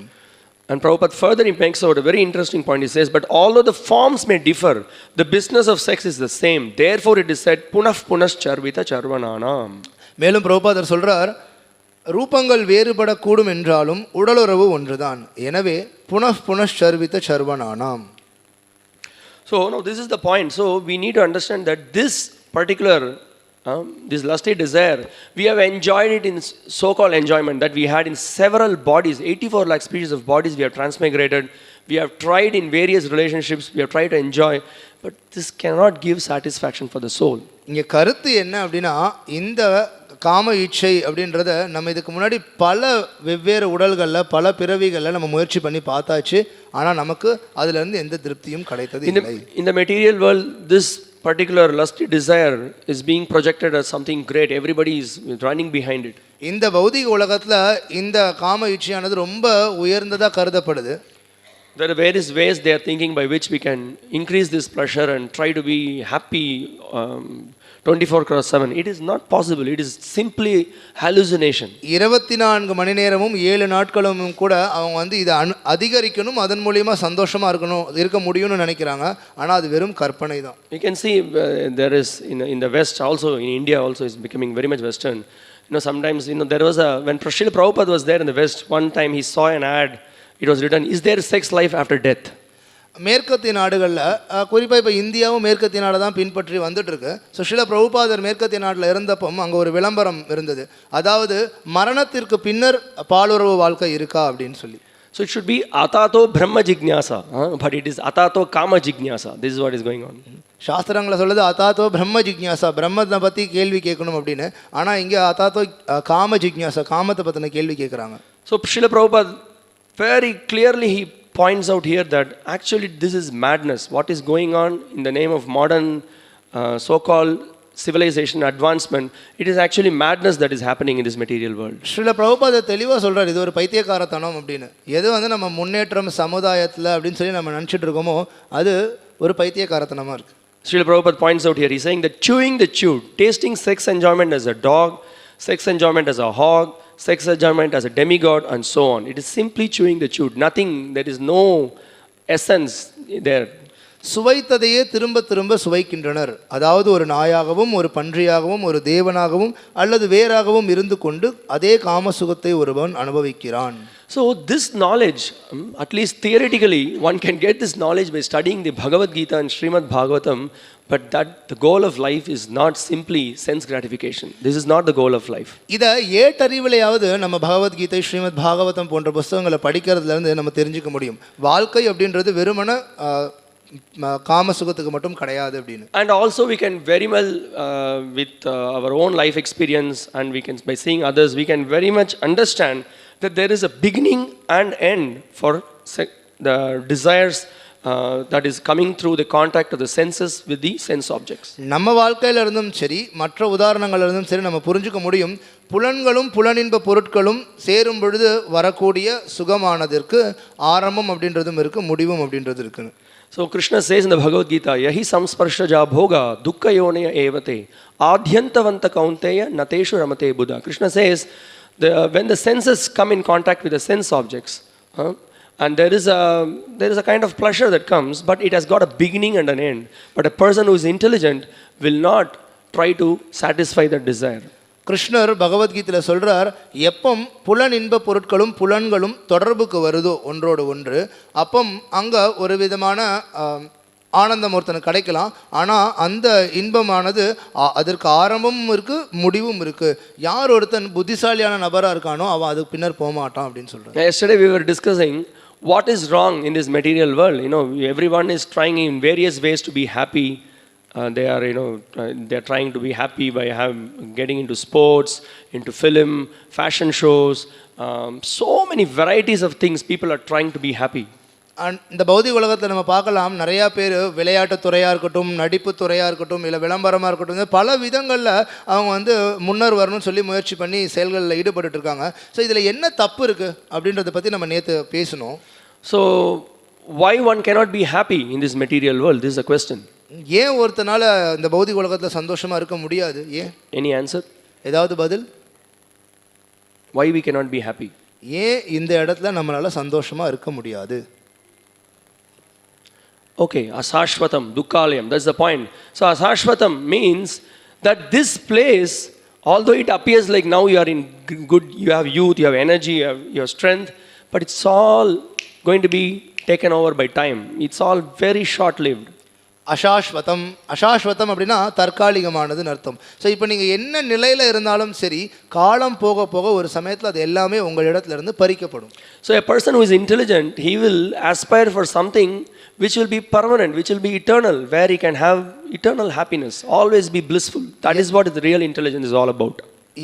And Prabhupada further he makes out a very interesting point. He says, but although the forms may differ, the business of sex is the same. Therefore it is said, punaf punas charvita charvananam. மேலும் பிரபுபாதர் சொல்றார், ரூபங்கள் வேறுபடக்கூடும் என்றாலும் உடலுறவு ஒன்றுதான். எனவே புனஃப் புனஷ் சர்வித சர்வனானாம். So now this is the point. So we need to understand that this particular this lusty desire, we have enjoyed it in so-called enjoyment that we had in several bodies, 84 lakh species of bodies we have transmigrated. We have tried in various relationships, we have tried to enjoy, but this cannot give satisfaction for the soul. இங்கே கருத்து என்ன அப்படின்னா, இந்த காம இச்சை அப்படின்றத நம்ம இதுக்கு முன்னாடி பல வெவ்வேறு உடல்களில் பல பிறவிகளில் நம்ம முயற்சி பண்ணி பார்த்தாச்சு, ஆனால் நமக்கு அதுலேருந்து எந்த திருப்தியும் கிடைத்தது இல்லை. In the material world, this particular lusty desire is being projected as something great. Everybody is running behind it. இந்த பௌதிக உலகத்தில் இந்த காம இச்சையானது ரொம்ப உயர்ந்ததாக கருதப்படுது. There are various ways they are thinking by which we can increase this pleasure and try to be happy 24/7. It is not possible. It is simply hallucination. 24 மணி நேரமும் 7 நாட்களும் கூட அவங்க வந்து இதை அதிகரிக்கணும், அதன் மூலியமா சந்தோஷமா இருக்க முடியும்னு நினைக்கிறாங்க. ஆனால் அது வெறும் கற்பனை தான். You can see there is in the West also, in India also is becoming very much Western. Sometimes there was when Srila Prabhupada was there in the West, one time he saw an ad. It was written, is there sex life after death? மேற்கத்திய நாடுகளில் குறிப்பாக இப்போ இந்தியாவும் மேற்கத்திய நாடு தான் பின்பற்றி வந்துட்டு இருக்கு. ஸோ ஸ்ரீல பிரபுபாதர் மேற்கத்திய நாட்டில் இருந்தப்போ அங்கே ஒரு விளம்பரம் இருந்தது, அதாவது மரணத்திற்கு பின்னர் பாலுறவு வாழ்க்கை இருக்கா அப்படின்னு சொல்லி. So it should be atato brahma jignasa, but it is atato kama jignasa. This is what is going on. சாஸ்திரங்களை சொல்லுது அதாத்தோ பிரம்ம ஜிக்ஞாசா, பிரம்மத்தை பற்றி கேள்வி கேட்கணும் அப்படின்னு. ஆனால் இங்கே அதாத்தோ காம ஜிக்ஞாசா, காமத்தை பற்றின கேள்வி கேட்குறாங்க. So Srila Prabhupada very clearly he points out here that actually this is madness. What is going on in the name of modern so-called civilization advancement, it is actually madness that is happening in this material world. Srila Prabhupada தெளிவாக சொல்கிறார், இது ஒரு பைத்தியக்காரத்தனம் அப்படின்னு. எது வந்து நம்ம முன்னேற்றம் சமுதாயத்தில் அப்படின்னு சொல்லி நம்ம நினச்சிட்டு இருக்கோமோ அது ஒரு பைத்தியக்காரத்தனமாக இருக்குது. Srila Prabhupada points out here, he's saying that chewing the chewed, tasting sex enjoyment as a dog, sex enjoyment as a hog, sex enjoyment as a demigod and so on. It is simply chewing the chewed. Nothing, there is no essence there. சுவைத்ததையே திரும்ப திரும்ப சுவைக்கின்றனர். அதாவது ஒரு நாயாகவும் ஒரு பன்றியாகவும் ஒரு தேவனாகவும் அல்லது வேறாகவும் இருந்து கொண்டு அதே காமசுகத்தை ஒருவன் அனுபவிக்கிறான். So this knowledge, at least theoretically, one can get this knowledge by studying the Bhagavad Gita and Srimad Bhagavatam, but that the goal of life is not simply sense gratification. This is not the goal of life. இதை ஏட்டறிவிலையாவது நம்ம பகவத்கீதை ஸ்ரீமத் பாகவதம் போன்ற புஸ்தகங்களை படிக்கிறதுல இருந்து நம்ம தெரிஞ்சுக்க முடியும். வாழ்க்கை அப்படின்றது வெறுமன காமசுகத்துக்கு மட்டும் கிடையாது அப்படின்னு. And also we can very well with our own life experience and we can by seeing others we can very much understand that there is a beginning and end for the desires that is coming through the contact of the senses with the sense objects. நம்ம வாழ்க்கையில இருந்தும் சரி மற்ற உதாரணங்கள்ல இருந்தும் சரி நம்ம புரிஞ்சுக்க முடியும் புலன்களும் புலனின்ப பொருட்களும் சேரும் பொழுது வரக்கூடிய சுகமானதற்கு ஆரம்பம் அப்படின்றதும் இருக்கு முடிவும் அப்படின்றது இருக்குன்னு. So Krishna says in the Bhagavad Gita, yahi samsparshaja bhoga dukkha yoneya evate adhyantavanta kaunteya nateshu ramate buddha. Krishna says when the senses come in contact with the sense objects and there is a kind of pleasure that comes, but it has got a beginning and an end. But a person who is intelligent will not try to satisfy that desire. கிருஷ்ணர் பகவத்கீதையில் சொல்கிறார், எப்பம் புலன் இன்ப பொருட்களும் புலன்களும் தொடர்புக்கு வருதோ ஒன்றோடு ஒன்று, அப்பம் அங்கே ஒரு விதமான ஆனந்தம் ஒருத்தனுக்கு கிடைக்கலாம். ஆனால் அந்த இன்பமானது அதற்கு ஆரம்பமும் இருக்குது முடிவும் இருக்குது. யார் ஒருத்தன் புத்திசாலியான நபராக இருக்கானோ அவன் அதுக்கு பின்னர் போக மாட்டான் அப்படின்னு சொல்கிறார். Yesterday we were discussing what is wrong in this material world. Everyone is trying in various ways to be happy. They are trying to be happy by getting into sports, into film, fashion shows, so many varieties of things people are trying to be happy. இந்த பௌதிக உலகத்தில் நம்ம பார்க்கலாம், நிறையா பேர் விளையாட்டுத் துறையாக இருக்கட்டும், நடிப்பு துறையாக இருக்கட்டும், இல்லை விளம்பரமாக இருக்கட்டும், பல விதங்களில் அவங்க முன்னர் வரணும்னு சொல்லி முயற்சி பண்ணி செயல்களில் ஈடுபட்டு இருக்காங்க. ஸோ இதில் என்ன தப்பு இருக்குது அப்படின்றத பற்றி நம்ம நேற்று பேசணும். So why one cannot be happy in this material world? This is a question. ஏன் ஒருத்தனால இந்த பௌதிக உலகத்தில் சந்தோஷமாக இருக்க முடியாது? ஏன்? Any answer? ஏதாவது பதில்? Why we cannot be happy? ஏன் இந்த இடத்துல நம்மளால சந்தோஷமாக இருக்க முடியாது? Okay, asashvatam, dukkalayam, that's the point. So asashvatam means that this place, although it appears like now you are in good, you have youth, you have energy, you have strength, but it's all going to be taken over by time. It's all very short-lived. அசாஸ்வதம் அப்படின்னா தற்காலிகமானதுன்னு அர்த்தம். So இப்போ நீங்கள் என்ன நிலையில் இருந்தாலும் சரி, காலம் போக போக ஒரு சமயத்தில் அது எல்லாமே உங்கள் இடத்துல இருந்து பறிக்கப்படும். So a person who is intelligent, he will aspire for something which will be permanent, which will be eternal, where he can have eternal happiness, always be blissful. That is what the real intelligence is all about.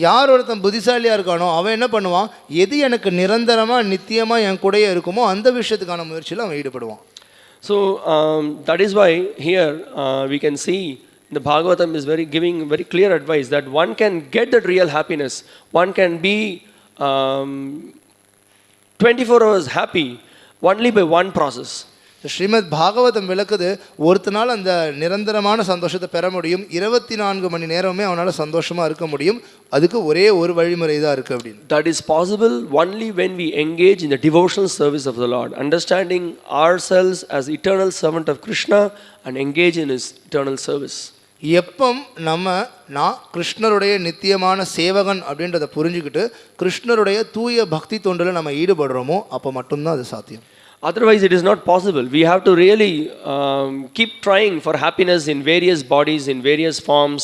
யார் ஒருத்தன் புத்திசாலியாக இருக்கானோ அவன் என்ன பண்ணுவான், எது எனக்கு நிரந்தரமாக நித்தியமாக என் கூடயே இருக்குமோ அந்த விஷயத்துக்கான முயற்சியில் அவன் ஈடுபடுவான். So that is why here we can see the Bhagavatam is giving very clear advice that one can get that real happiness. One can be 24 hours happy only by one process. Srimad Bhagavatam விளக்குது, ஒருத்தனால் அந்த நிரந்தரமான சந்தோஷத்தை பெற முடியும், 24 மணி நேரமே அவனால் சந்தோஷமாக இருக்க முடியும். அதுக்கு ஒரே ஒரு வழிமுறை தான் இருக்குது அப்படின்னு. That is possible only when we engage in the devotional service of the Lord, understanding ourselves as eternal servant of Krishna and engage in his eternal service. எப்பம் நான் கிருஷ்ணருடைய நித்தியமான சேவகன் அப்படின்றத புரிஞ்சுக்கிட்டு கிருஷ்ணருடைய தூய பக்தி தொண்டில் நம்ம ஈடுபடுறோமோ அப்போ மட்டும்தான் அது சாத்தியம். Otherwise it is not possible. We have to really keep trying for happiness in various bodies, in various forms.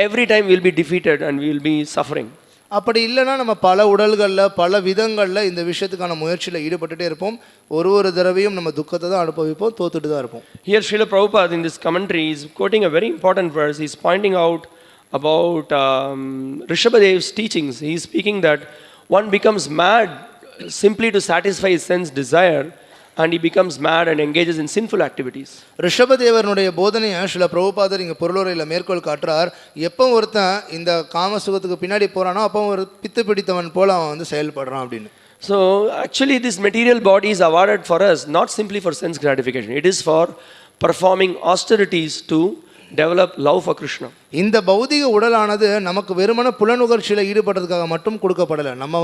Every time we will be defeated and we will be suffering. அப்படி இல்லைன்னா நம்ம பல உடல்களில் பல விதங்களில் இந்த விஷயத்துக்கான முயற்சியில் ஈடுபட்டுட்டே இருப்போம். ஒரு தடவையும் நம்ம துக்கத்தை தான் அனுபவிப்போம், தோத்துட்டு தான் இருப்போம். Here Srila Prabhupada in this commentary is quoting a very important verse. He is pointing out about Rishabhadev's teachings. He is speaking that one becomes mad simply to satisfy his sense desire and he becomes mad and engages in sinful activities. ரிஷபதேவனுடைய போதனையை ஸ்ரீல பிரபுபாதர் இங்கே பொருளுரையில் மேற்கோள் காட்டுறார். எப்போ ஒருத்தன் இந்த காமசுகத்துக்கு பின்னாடி போகிறானோ அப்போ ஒரு பித்து பிடித்தவன் போல அவன் செயல்படுறான் அப்படின்னு. So actually this material body is awarded for us not simply for sense gratification. It is for performing austerities to develop love for Krishna. இந்த பௌதிக உடலானது நமக்கு வெறுமன புலனுகர்ச்சியில் ஈடுபடுறதுக்காக மட்டும் கொடுக்கப்படலை. நம்ம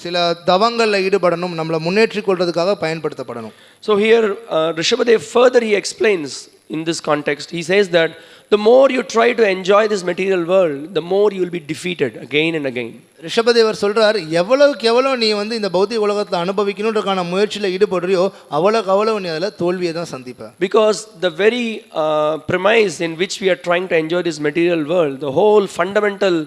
சில தவங்களில் ஈடுபடணும், நம்மளை முன்னேற்றிக் கொள்றதுக்காக பயன்படுத்தப்படணும். So here Rishabhadev further he explains in this context. He says that the more you try to enjoy this material world, the more you will be defeated again and again. ரிஷபதேவர் சொல்றார், எவ்வளவுக்கு எவ்வளோ நீ வந்து இந்த பௌதிக உலகத்தை அனுபவிக்கணுன்றதுக்கான முயற்சியில் ஈடுபடுறியோ அவ்வளோக்கு அவ்வளோ நீ அதில் தோல்வியை தான் சந்திப்ப. Because the very premise in which we are trying to enjoy this material world, the whole fundamental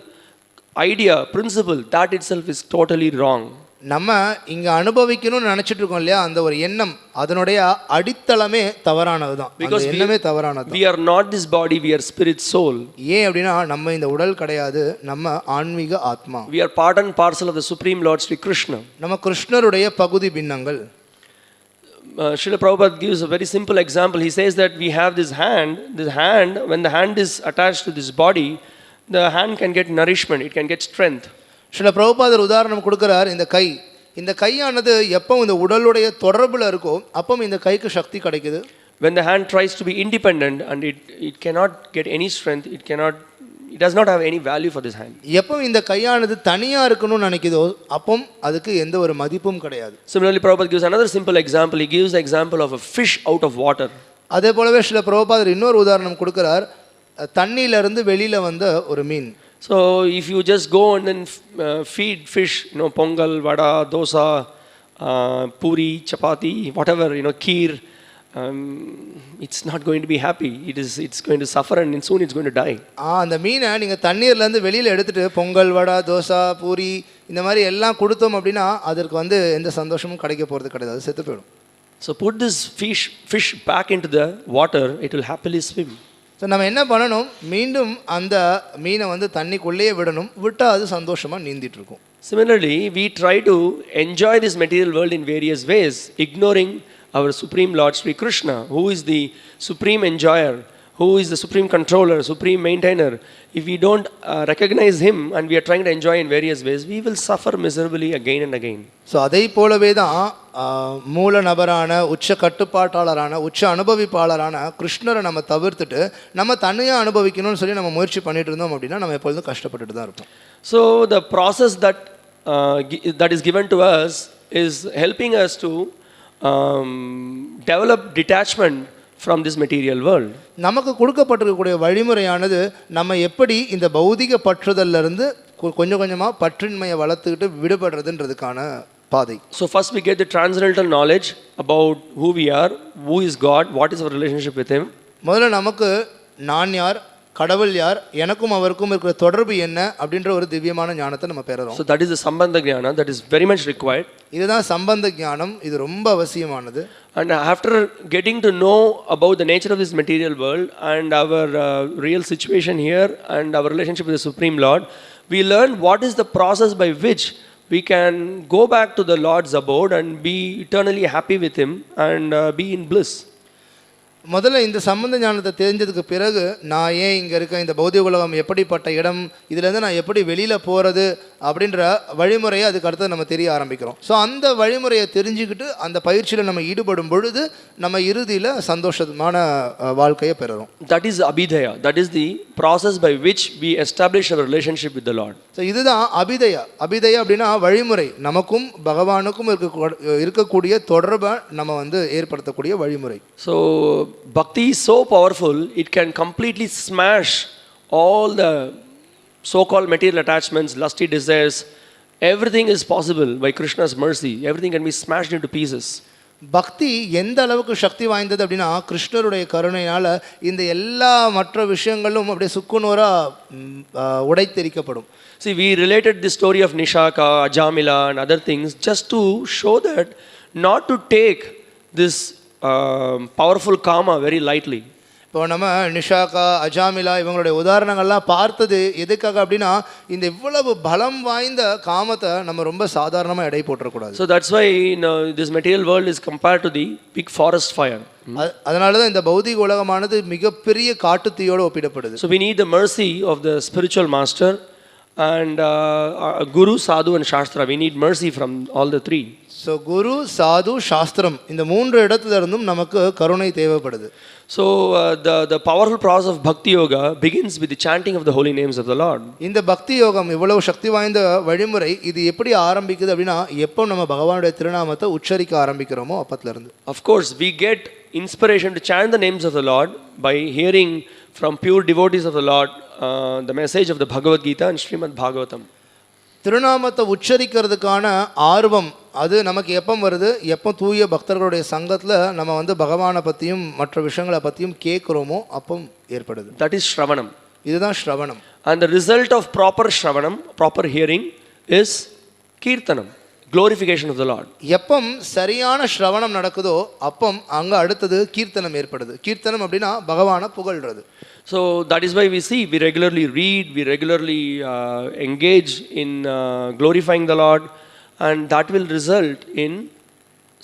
idea, principle, that itself is totally wrong. நம்ம இங்கே அனுபவிக்கணும்னு நினச்சிட்டு இருக்கோம் இல்லையா, அந்த ஒரு எண்ணம் அதனுடைய அடித்தளமே தவறானது தான். Because எண்ணமே தவறானது. We are not this body, we are spirit soul. ஏன் அப்படின்னா நம்ம இந்த உடல் கிடையாது, நம்ம ஆன்மீக ஆத்மா. We are part and parcel of the Supreme Lord Sri Krishna. நம்ம கிருஷ்ணருடைய பகுதி பின்னங்கள். Srila Prabhupada gives a very simple example. He says that we have this hand, when the hand is attached to this body, the hand can get nourishment, it can get strength. சில பிரபுபாதர் உதாரணம் கொடுக்குறார், இந்த கையானது எப்போ இந்த உடலுடைய தொடர்பில் இருக்கோ அப்போ இந்த கைக்கு சக்தி கிடைக்குது. When the hand tries to be independent and it cannot get any strength, it does not have any value for this hand. எப்போ இந்த கையானது தனியாக இருக்கணும்னு நினைக்குதோ அப்போ அதுக்கு எந்த ஒரு மதிப்பும் கிடையாது. Similarly, Prabhupada gives another simple example. He gives the example of a fish out of water. அதே போலவே சில பிரபுபாதர் இன்னொரு உதாரணம் கொடுக்குறார், தண்ணியிலிருந்து வெளியில் வந்த ஒரு மீன். So if you just go and then feed fish, pongal, vada, dosa, puri, chapati, whatever, kheer, it's not going to be happy. It's going to suffer and soon it's going to die. அந்த மீனை நீங்கள் தண்ணீர்லேருந்து வெளியில் எடுத்துட்டு பொங்கல், வடை, தோசை, பூரி இந்த மாதிரி எல்லாம் கொடுத்தோம் அப்படின்னா அதற்கு வந்து எந்த சந்தோஷமும் கிடைக்க போகிறது கிடையாது, அது செத்து போயிடும். So put this fish back into the water, it will happily swim. So நம்ம என்ன பண்ணணும், மீண்டும் அந்த மீனை வந்து தண்ணிக்குள்ளேயே விடணும், விட்டால் அது சந்தோஷமாக நீந்திட்டு இருக்கும். Similarly, we try to enjoy this material world in various ways, ignoring our Supreme Lord Sri Krishna, who is the supreme enjoyer, who is the supreme controller, supreme maintainer. If we don't recognize him and we are trying to enjoy in various ways, we will suffer miserably again and again. So அதை போலவே தான் மூல நபரான, உச்ச கட்டுப்பாட்டாளரான, உச்ச அனுபவிப்பாளரான கிருஷ்ணரை நம்ம தவிர்த்துட்டு நம்ம தனியாக அனுபவிக்கணும்னு சொல்லி நம்ம முயற்சி பண்ணிட்டு இருந்தோம் அப்படின்னா நம்ம எப்பொழுதும் கஷ்டப்பட்டுட்டு தான் இருப்போம். So the process that is given to us is helping us to develop detachment from this material world. நமக்கு கொடுக்கப்பட்டிருக்கக்கூடிய வழிமுறையானது நம்ம எப்படி இந்த பௌதிக பற்றுதல்லிருந்து கொஞ்சம் கொஞ்சமாக பற்றின்மையை வளர்த்துக்கிட்டு விடுபடுறதுன்றதுக்கான பாதை. So first we get the transcendental knowledge about who we are, who is God, what is our relationship with him. முதல்ல நமக்கு நான் யார், கடவுள் யார், எனக்கும் அவருக்கும் இருக்கிற தொடர்பு என்ன அப்படின்ற ஒரு திவ்யமான ஞானத்தை நம்ம பெறறோம். So that is the sambandha jnana, that is very much required. இதுதான் சம்பந்த ஞானம், இது ரொம்ப அவசியமானது. And after getting to know about the nature of this material world and our real situation here and our relationship with the Supreme Lord, we learn what is the process by which we can go back to the Lord's abode and be eternally happy with him and be in bliss. முதல்ல இந்த சம்பந்த ஞானத்தை தெரிஞ்சதுக்கு பிறகு நான் ஏன் இங்கே இருக்கேன், இந்த பௌதிக உலகம் எப்படிப்பட்ட இடம், இதுலேருந்து நான் எப்படி வெளியில் போகிறது அப்படின்ற வழிமுறையை அதுக்கு அடுத்து நம்ம தெரிய ஆரம்பிக்கிறோம். ஸோ அந்த வழிமுறையை தெரிஞ்சுக்கிட்டு அந்த பயிற்சியில் நம்ம ஈடுபடும் பொழுது நம்ம இறுதியில் சந்தோஷமான வாழ்க்கையை பெறுறோம். That is abhidaya, that is the process by which we establish our relationship with the Lord. So இதுதான் அபிதயா. அபிதயா அப்படின்னா வழிமுறை, நமக்கும் பகவானுக்கும் இருக்கக்கூடிய தொடர்பை நம்ம வந்து ஏற்படுத்தக்கூடிய வழிமுறை. So Bhakti is so powerful, it can completely smash all the so-called material attachments, lusty desires. Everything is possible by Krishna's mercy. Everything can be smashed into pieces. பக்தி எந்த அளவுக்கு சக்தி வாய்ந்தது அப்படின்னா கிருஷ்ணருடைய கருணையினால் இந்த எல்லா மற்ற விஷயங்களும் அப்படியே சுக்குநூறாக உடைத்தெரிக்கப்படும். See, we related the story of Nishaka, Ajamila and other things just to show that not to take this powerful karma very lightly. இப்போ நம்ம நிஷாக்கா, அஜாமிலா இவங்களுடைய உதாரணங்கள்லாம் பார்த்தது எதுக்காக அப்படின்னா இந்த இவ்வளவு பலம் வாய்ந்த காமத்தை நம்ம ரொம்ப சாதாரணமாக எடை போட்டுறக்கூடாது. So that's why this material world is compared to the big forest fire. அதனால தான் இந்த பௌதிக உலகமானது மிகப்பெரிய காட்டுத்தீயோடு ஒப்பிடப்படுது. So we need the mercy of the spiritual master and Guru, Sadhu and Shastra. We need mercy from all the three. So குரு சாது சாஸ்திரம் இந்த மூன்று இடத்துல இருந்தும் நமக்கு கருணை தேவைப்படுது. So the powerful process of Bhakti Yoga begins with the chanting of the holy names of the Lord. இந்த பக்தி யோகம் இவ்வளவு சக்தி வாய்ந்த வழிமுறை இது எப்படி ஆரம்பிக்குது அப்படின்னா எப்போ நம்ம பகவானுடைய திருநாமத்தை உச்சரிக்க ஆரம்பிக்கிறோமோ அப்பத்துல இருந்து. Of course we get inspiration to chant the names of the Lord by hearing from pure devotees of the Lord the message of the Bhagavad Gita and Srimad Bhagavatam. திருநாமத்தை உச்சரிக்கிறதுக்கான ஆர்வம் அது நமக்கு எப்போ வருது, எப்போ தூய பக்தர்களுடைய சங்கத்தில் நம்ம வந்து பகவானை பற்றியும் மற்ற விஷயங்களை பற்றியும் கேட்குறோமோ அப்போ ஏற்படுது. That is Shravanam. இதுதான் ஸ்ரவணம். And the result of proper Shravanam, proper hearing is Kirtanam, glorification of the Lord. எப்பம் சரியான ஸ்ரவணம் நடக்குதோ அப்பம் அங்கே அடுத்தது கீர்த்தனம் ஏற்படுது. கீர்த்தனம் அப்படின்னா பகவானை புகழ்றது. So that is why we see, we regularly read, we regularly engage in glorifying the Lord, and that will result in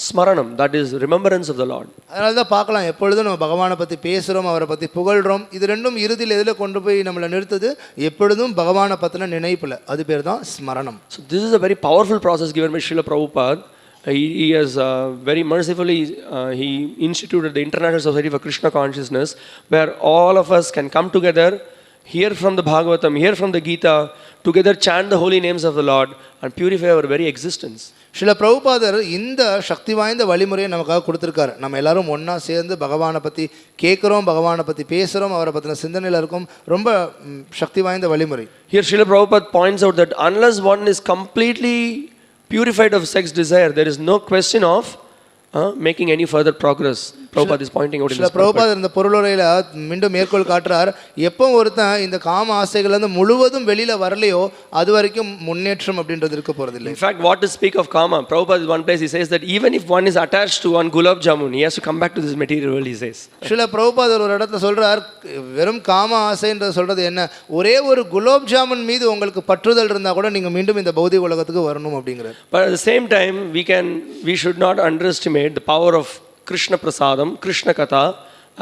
Smaranam, that is remembrance of the Lord. அதனால தான் பார்க்கலாம் எப்பொழுதும் நம்ம பகவானை பற்றி பேசுகிறோம், அவரை பற்றி புகழ்கிறோம். இது ரெண்டும் இறுதியில் எதில் கொண்டு போய் நம்மளை நிறுத்துது, எப்பொழுதும் பகவானை பற்றின நினைப்பில். அது பேர் தான் ஸ்மரணம். So this is a very powerful process given by Srila Prabhupada. He has very mercifully he instituted the International Society for Krishna Consciousness, where all of us can come together, hear from the Bhagavatam, hear from the Gita, together chant the holy names of the Lord and purify our very existence. Srila பிரபுபாதர் இந்த சக்தி வாய்ந்த வழிமுறையை நமக்காக கொடுத்துருக்காரு. நம்ம எல்லாரும் ஒன்றா சேர்ந்து பகவானை பற்றி கேட்குறோம், பகவானை பற்றி பேசுகிறோம், அவரை பற்றின சிந்தனையில் இருக்கும். ரொம்ப சக்தி வாய்ந்த வழிமுறை. Here Srila Prabhupada points out that unless one is completely purified of sex desire, there is no question of making any further progress. Prabhupada is pointing out in this பிரபுபாதர் இந்த பொருளுரையில் மீண்டும் மேற்கோள் காட்டுறார், எப்போ ஒருத்தன் இந்த காம ஆசைகள்லேருந்து முழுவதும் வெளியில் வரலையோ அது வரைக்கும் முன்னேற்றம் அப்படின்றது இருக்க போகிறதில்லை. In fact, what to speak of kama, Prabhupada is one place he says that even if one is attached to one gulab jamun, he has to come back to this material world, he says. Srila பிரபுபாதர் ஒரு இடத்துல சொல்றார், வெறும் காம ஆசைன்றது சொல்றது என்ன, ஒரே ஒரு குலாப் ஜாமுன் மீது உங்களுக்கு பற்றுதல் இருந்தால் கூட நீங்கள் மீண்டும் இந்த பௌதிக உலகத்துக்கு வரணும் அப்படிங்கிறார். But at the same time, we should not underestimate the power of Krishna Prasadam, Krishna Katha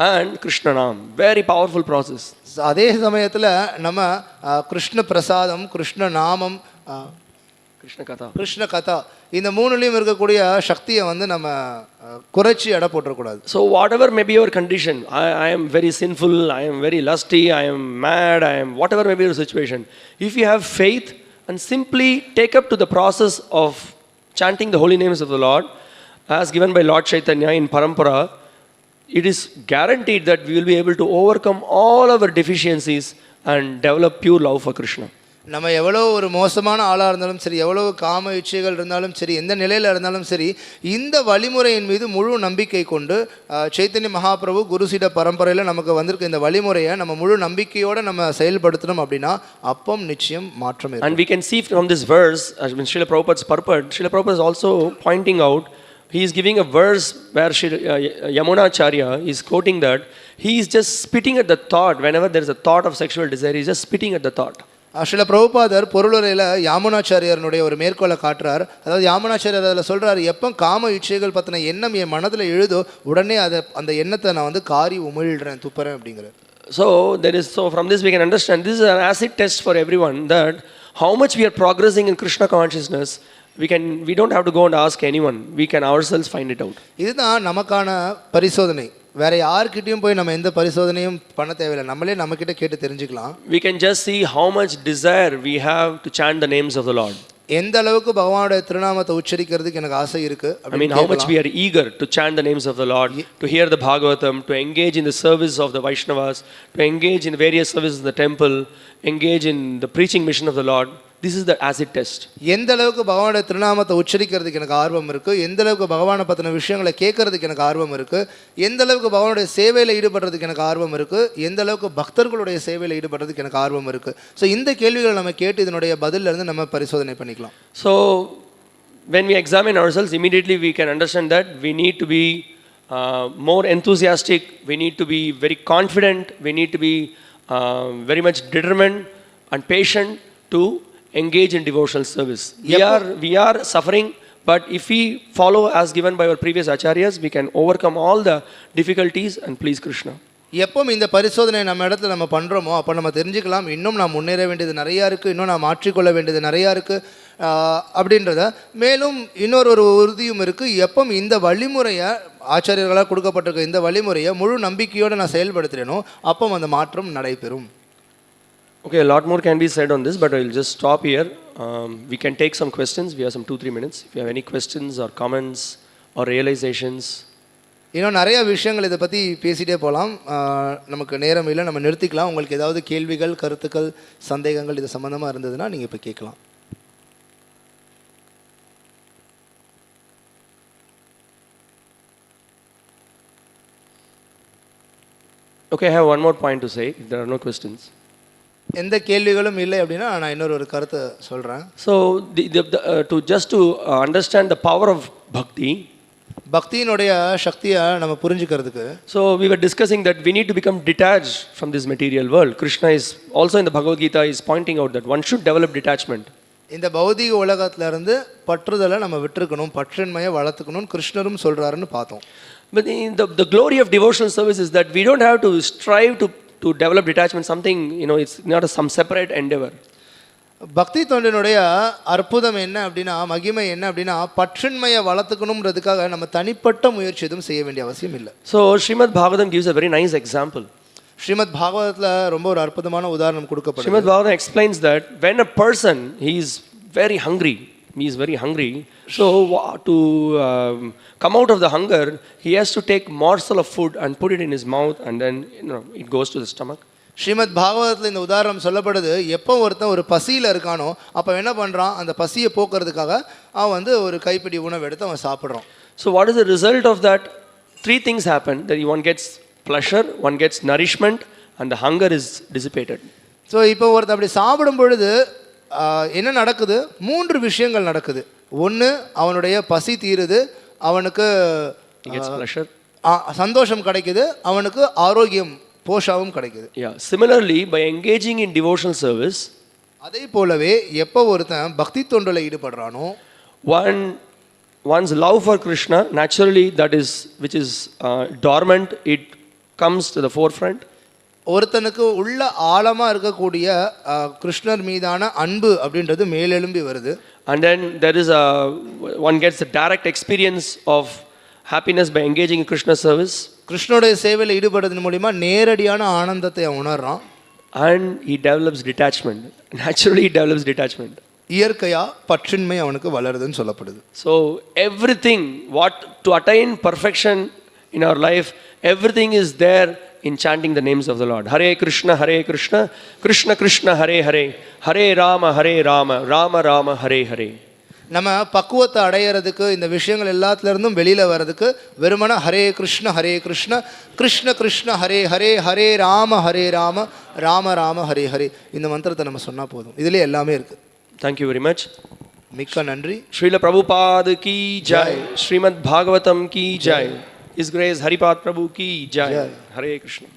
and Krishna Nam. Very powerful process. அதே சமயத்தில் நம்ம கிருஷ்ண பிரசாதம், கிருஷ்ண நாமம், கிருஷ்ண கதா இந்த மூணுலையும் இருக்கக்கூடிய சக்தியை வந்து நம்ம குறைச்சி எடை போட்டுறக்கூடாது. So whatever may be your condition, I am very sinful, I am very lusty, I am mad, I am whatever may be your situation, if you have faith and simply take up to the process of chanting the holy names of the Lord as given by Lord Chaitanya in Parampara, it is guaranteed that we will be able to overcome all our deficiencies and develop pure love for Krishna. நம்ம எவ்வளோ ஒரு மோசமான ஆளாக இருந்தாலும் சரி, எவ்வளோ காம இச்சைகள் இருந்தாலும் சரி, எந்த நிலையில் இருந்தாலும் சரி, இந்த வழிமுறையின் மீது முழு நம்பிக்கை கொண்டு சைத்தன்ய மகாபிரபு குருசீட பரம்பரையில் நமக்கு வந்திருக்க இந்த வழிமுறையை நம்ம முழு நம்பிக்கையோடு நம்ம செயல்படுத்தணும் அப்படின்னா அப்பம் நிச்சயம் மாற்றம். And we can see from this verse, as when Srila Prabhupada's purport, Srila Prabhupada is also pointing out, he is giving a verse where Yamunacharya is quoting that he is just spitting at the thought. Whenever there is a thought of sexual desire, he is just spitting at the thought. Srila பிரபுபாதர் பொருளுரையில் யாமுனாச்சாரியனுடைய ஒரு மேற்கோளை காட்டுறார். அதாவது யாமுனாச்சாரியர் அதில் சொல்கிறார், எப்போ காம இச்சைகள் பற்றின எண்ணம் என் மனதில் எழுதோ உடனே அந்த எண்ணத்தை நான் வந்து காரி உமிழ்கிறேன், துப்புறேன் அப்படிங்கிறேன். So from this we can understand, this is an acid test for everyone, that how much we are progressing in Krishna consciousness. We don't have to go and ask anyone, we can ourselves find it out. இதுதான் நமக்கான பரிசோதனை. வேற யார்கிட்டயும் போய் நம்ம எந்த பரிசோதனையும் பண்ண தேவையில்லை, நம்மளே நம்மக்கிட்ட கேட்டு தெரிஞ்சுக்கலாம். We can just see how much desire we have to chant the names of the Lord. எந்த அளவுக்கு பகவானுடைய திருநாமத்தை உச்சரிக்கிறதுக்கு எனக்கு ஆசை இருக்கு. I mean, how much we are eager to chant the names of the Lord, to hear the Bhagavatam, to engage in the service of the Vaishnavas, to engage in various services in the temple, engage in the preaching mission of the Lord. This is the acid test. எந்த அளவுக்கு பகவானுடைய திருநாமத்தை உச்சரிக்கிறதுக்கு எனக்கு ஆர்வம் இருக்கு, எந்த அளவுக்கு பகவானை பற்றின விஷயங்களை கேட்கறதுக்கு எனக்கு ஆர்வம் இருக்கு, எந்த அளவுக்கு பகவானுடைய சேவையில் ஈடுபடுறதுக்கு எனக்கு ஆர்வம் இருக்கு, எந்த அளவுக்கு பக்தர்களுடைய சேவையில் ஈடுபடுறதுக்கு எனக்கு ஆர்வம் இருக்கு. ஸோ இந்த கேள்விகளை நம்ம கேட்டு இதனுடைய பதிலில் இருந்து நம்ம பரிசோதனை பண்ணிக்கலாம். So when we examine ourselves, immediately we can understand that we need to be more enthusiastic, we need to be very confident, we need to be very much determined and patient to engage in devotional service. We are suffering, but if we follow as given by our previous acharyas, we can overcome all the difficulties and please Krishna. எப்போ இந்த பரிசோதனை நம்ம இடத்துல நம்ம பண்ணுறோமோ அப்போ நம்ம தெரிஞ்சுக்கலாம் இன்னும் நான் முன்னேற வேண்டியது நிறையா இருக்குது, இன்னும் நான் மாற்றிக்கொள்ள வேண்டியது நிறையா இருக்குது அப்படின்றத. மேலும் இன்னொரு உறுதியும் இருக்குது, எப்போ இந்த வழிமுறையை ஆச்சாரியர்களாக கொடுக்கப்பட்டிருக்க இந்த வழிமுறையை முழு நம்பிக்கையோடு நான் செயல்படுத்துகிறேனோ அப்போ அந்த மாற்றம் நடைபெறும். Okay, a lot more can be said on this, but I will just stop here. We can take some questions. We have some 2-3 minutes. If you have any questions or comments or realizations. இன்னும் நிறைய விஷயங்கள் இதை பற்றி பேசிகிட்டே போகலாம், நமக்கு நேரம் இல்லை, நம்ம நிறுத்திக்கலாம். உங்களுக்கு ஏதாவது கேள்விகள், கருத்துக்கள், சந்தேகங்கள் இது சம்மந்தமாக இருந்ததுன்னா நீங்கள் இப்போ கேட்கலாம். Okay, I have one more point to say if there are no questions. எந்த கேள்விகளும் இல்லை அப்படின்னா நான் இன்னொரு கருத்தை சொல்கிறேன். So to understand the power of bhakti, பக்தியினுடைய சக்தியை நம்ம புரிஞ்சுக்கிறதுக்கு, so we were discussing that we need to become detached from this material world. Krishna is also in the Bhagavad Gita is pointing out that one should develop detachment. இந்த பௌதிக உலகத்திலிருந்து பற்றுதலை நம்ம விட்டுருக்கணும், பற்றின்மையை வளர்த்துக்கணும்னு கிருஷ்ணரும் சொல்கிறாருன்னு பார்த்தோம். But the glory of devotional service is that we don't have to strive to develop detachment, something, it's not some separate endeavor. பக்தி தொண்டினுடைய அற்புதம் என்ன அப்படின்னா, மகிமை என்ன அப்படின்னா, பற்றின்மையை வளர்த்துக்கணுன்றதுக்காக நம்ம தனிப்பட்ட முயற்சி எதுவும் செய்ய வேண்டிய அவசியம் இல்லை. So Srimad Bhagavatam gives a very nice example. Srimad பாகவதத்தில் ரொம்ப ஒரு அற்புதமான உதாரணம் கொடுக்கப்படுது. Srimad Bhagavatam explains that when a person he is very hungry, so to come out of the hunger he has to take morsel of food and put it in his mouth, and then it goes to the stomach. Srimad பாகவதத்தில் இந்த உதாரணம் சொல்லப்படுது, எப்போ ஒருத்தன் ஒரு பசியில் இருக்கானோ அப்போ என்ன பண்ணுறான், அந்த பசியை போக்குறதுக்காக அவன் ஒரு கைப்பிடி உணவு எடுத்து அவன் சாப்பிட்றான். So what is the result of that? 3 things happen, that one gets pleasure, one gets nourishment, and the hunger is dissipated. So இப்போ ஒருத்தன் அப்படி சாப்பிடும் பொழுது என்ன நடக்குது, 3 விஷயங்கள் நடக்குது. ஒன்று, அவனுடைய பசி தீருது, அவனுக்கு சந்தோஷம் கிடைக்குது, அவனுக்கு ஆரோக்கியம் போஷாவும் கிடைக்குது. Similarly, by engaging in devotional service, அதே போலவே எப்போ ஒருத்தன் பக்தி தொண்டில் ஈடுபடுறானோ, one's love for Krishna, naturally which is dormant, it comes to the forefront. ஒருத்தனுக்கு உள்ள ஆழமாக இருக்கக்கூடிய கிருஷ்ணர் மீதான அன்பு அப்படின்றது மேலெழும்பி வருது. And then one gets a direct experience of happiness by engaging in Krishna service. கிருஷ்ணனுடைய சேவையில் ஈடுபடுறதன் மூலிமா நேரடியான ஆனந்தத்தை அவன் உணர்றான். And he develops detachment. Naturally he develops detachment. இயற்கையா பற்றின்மை அவனுக்கு வளருதுன்னு சொல்லப்படுது. So everything to attain perfection in our life, everything is there in chanting the names of the Lord. Hare Krishna, Krishna Krishna, Hare Hare, Hare Rama, Rama Rama, Hare Hare. நம்ம பக்குவத்தை அடையிறதுக்கு, இந்த விஷயங்கள் எல்லாத்துலேருந்தும் வெளியில் வர்றதுக்கு வெறுமன ஹரே கிருஷ்ண கிருஷ்ண கிருஷ்ண ஹரே ஹரே, ஹரே ராம ராம ராம ஹரே ஹரே, இந்த மந்திரத்தை நம்ம சொன்னால் போதும். இதிலே எல்லாமே இருக்குது. Thank you very much. மிக்க நன்றி. Srila Prabhupada ki jai, Srimad Bhagavatam ki jai, His Grace Haripad Prabhu ki jai. Hare Krishna.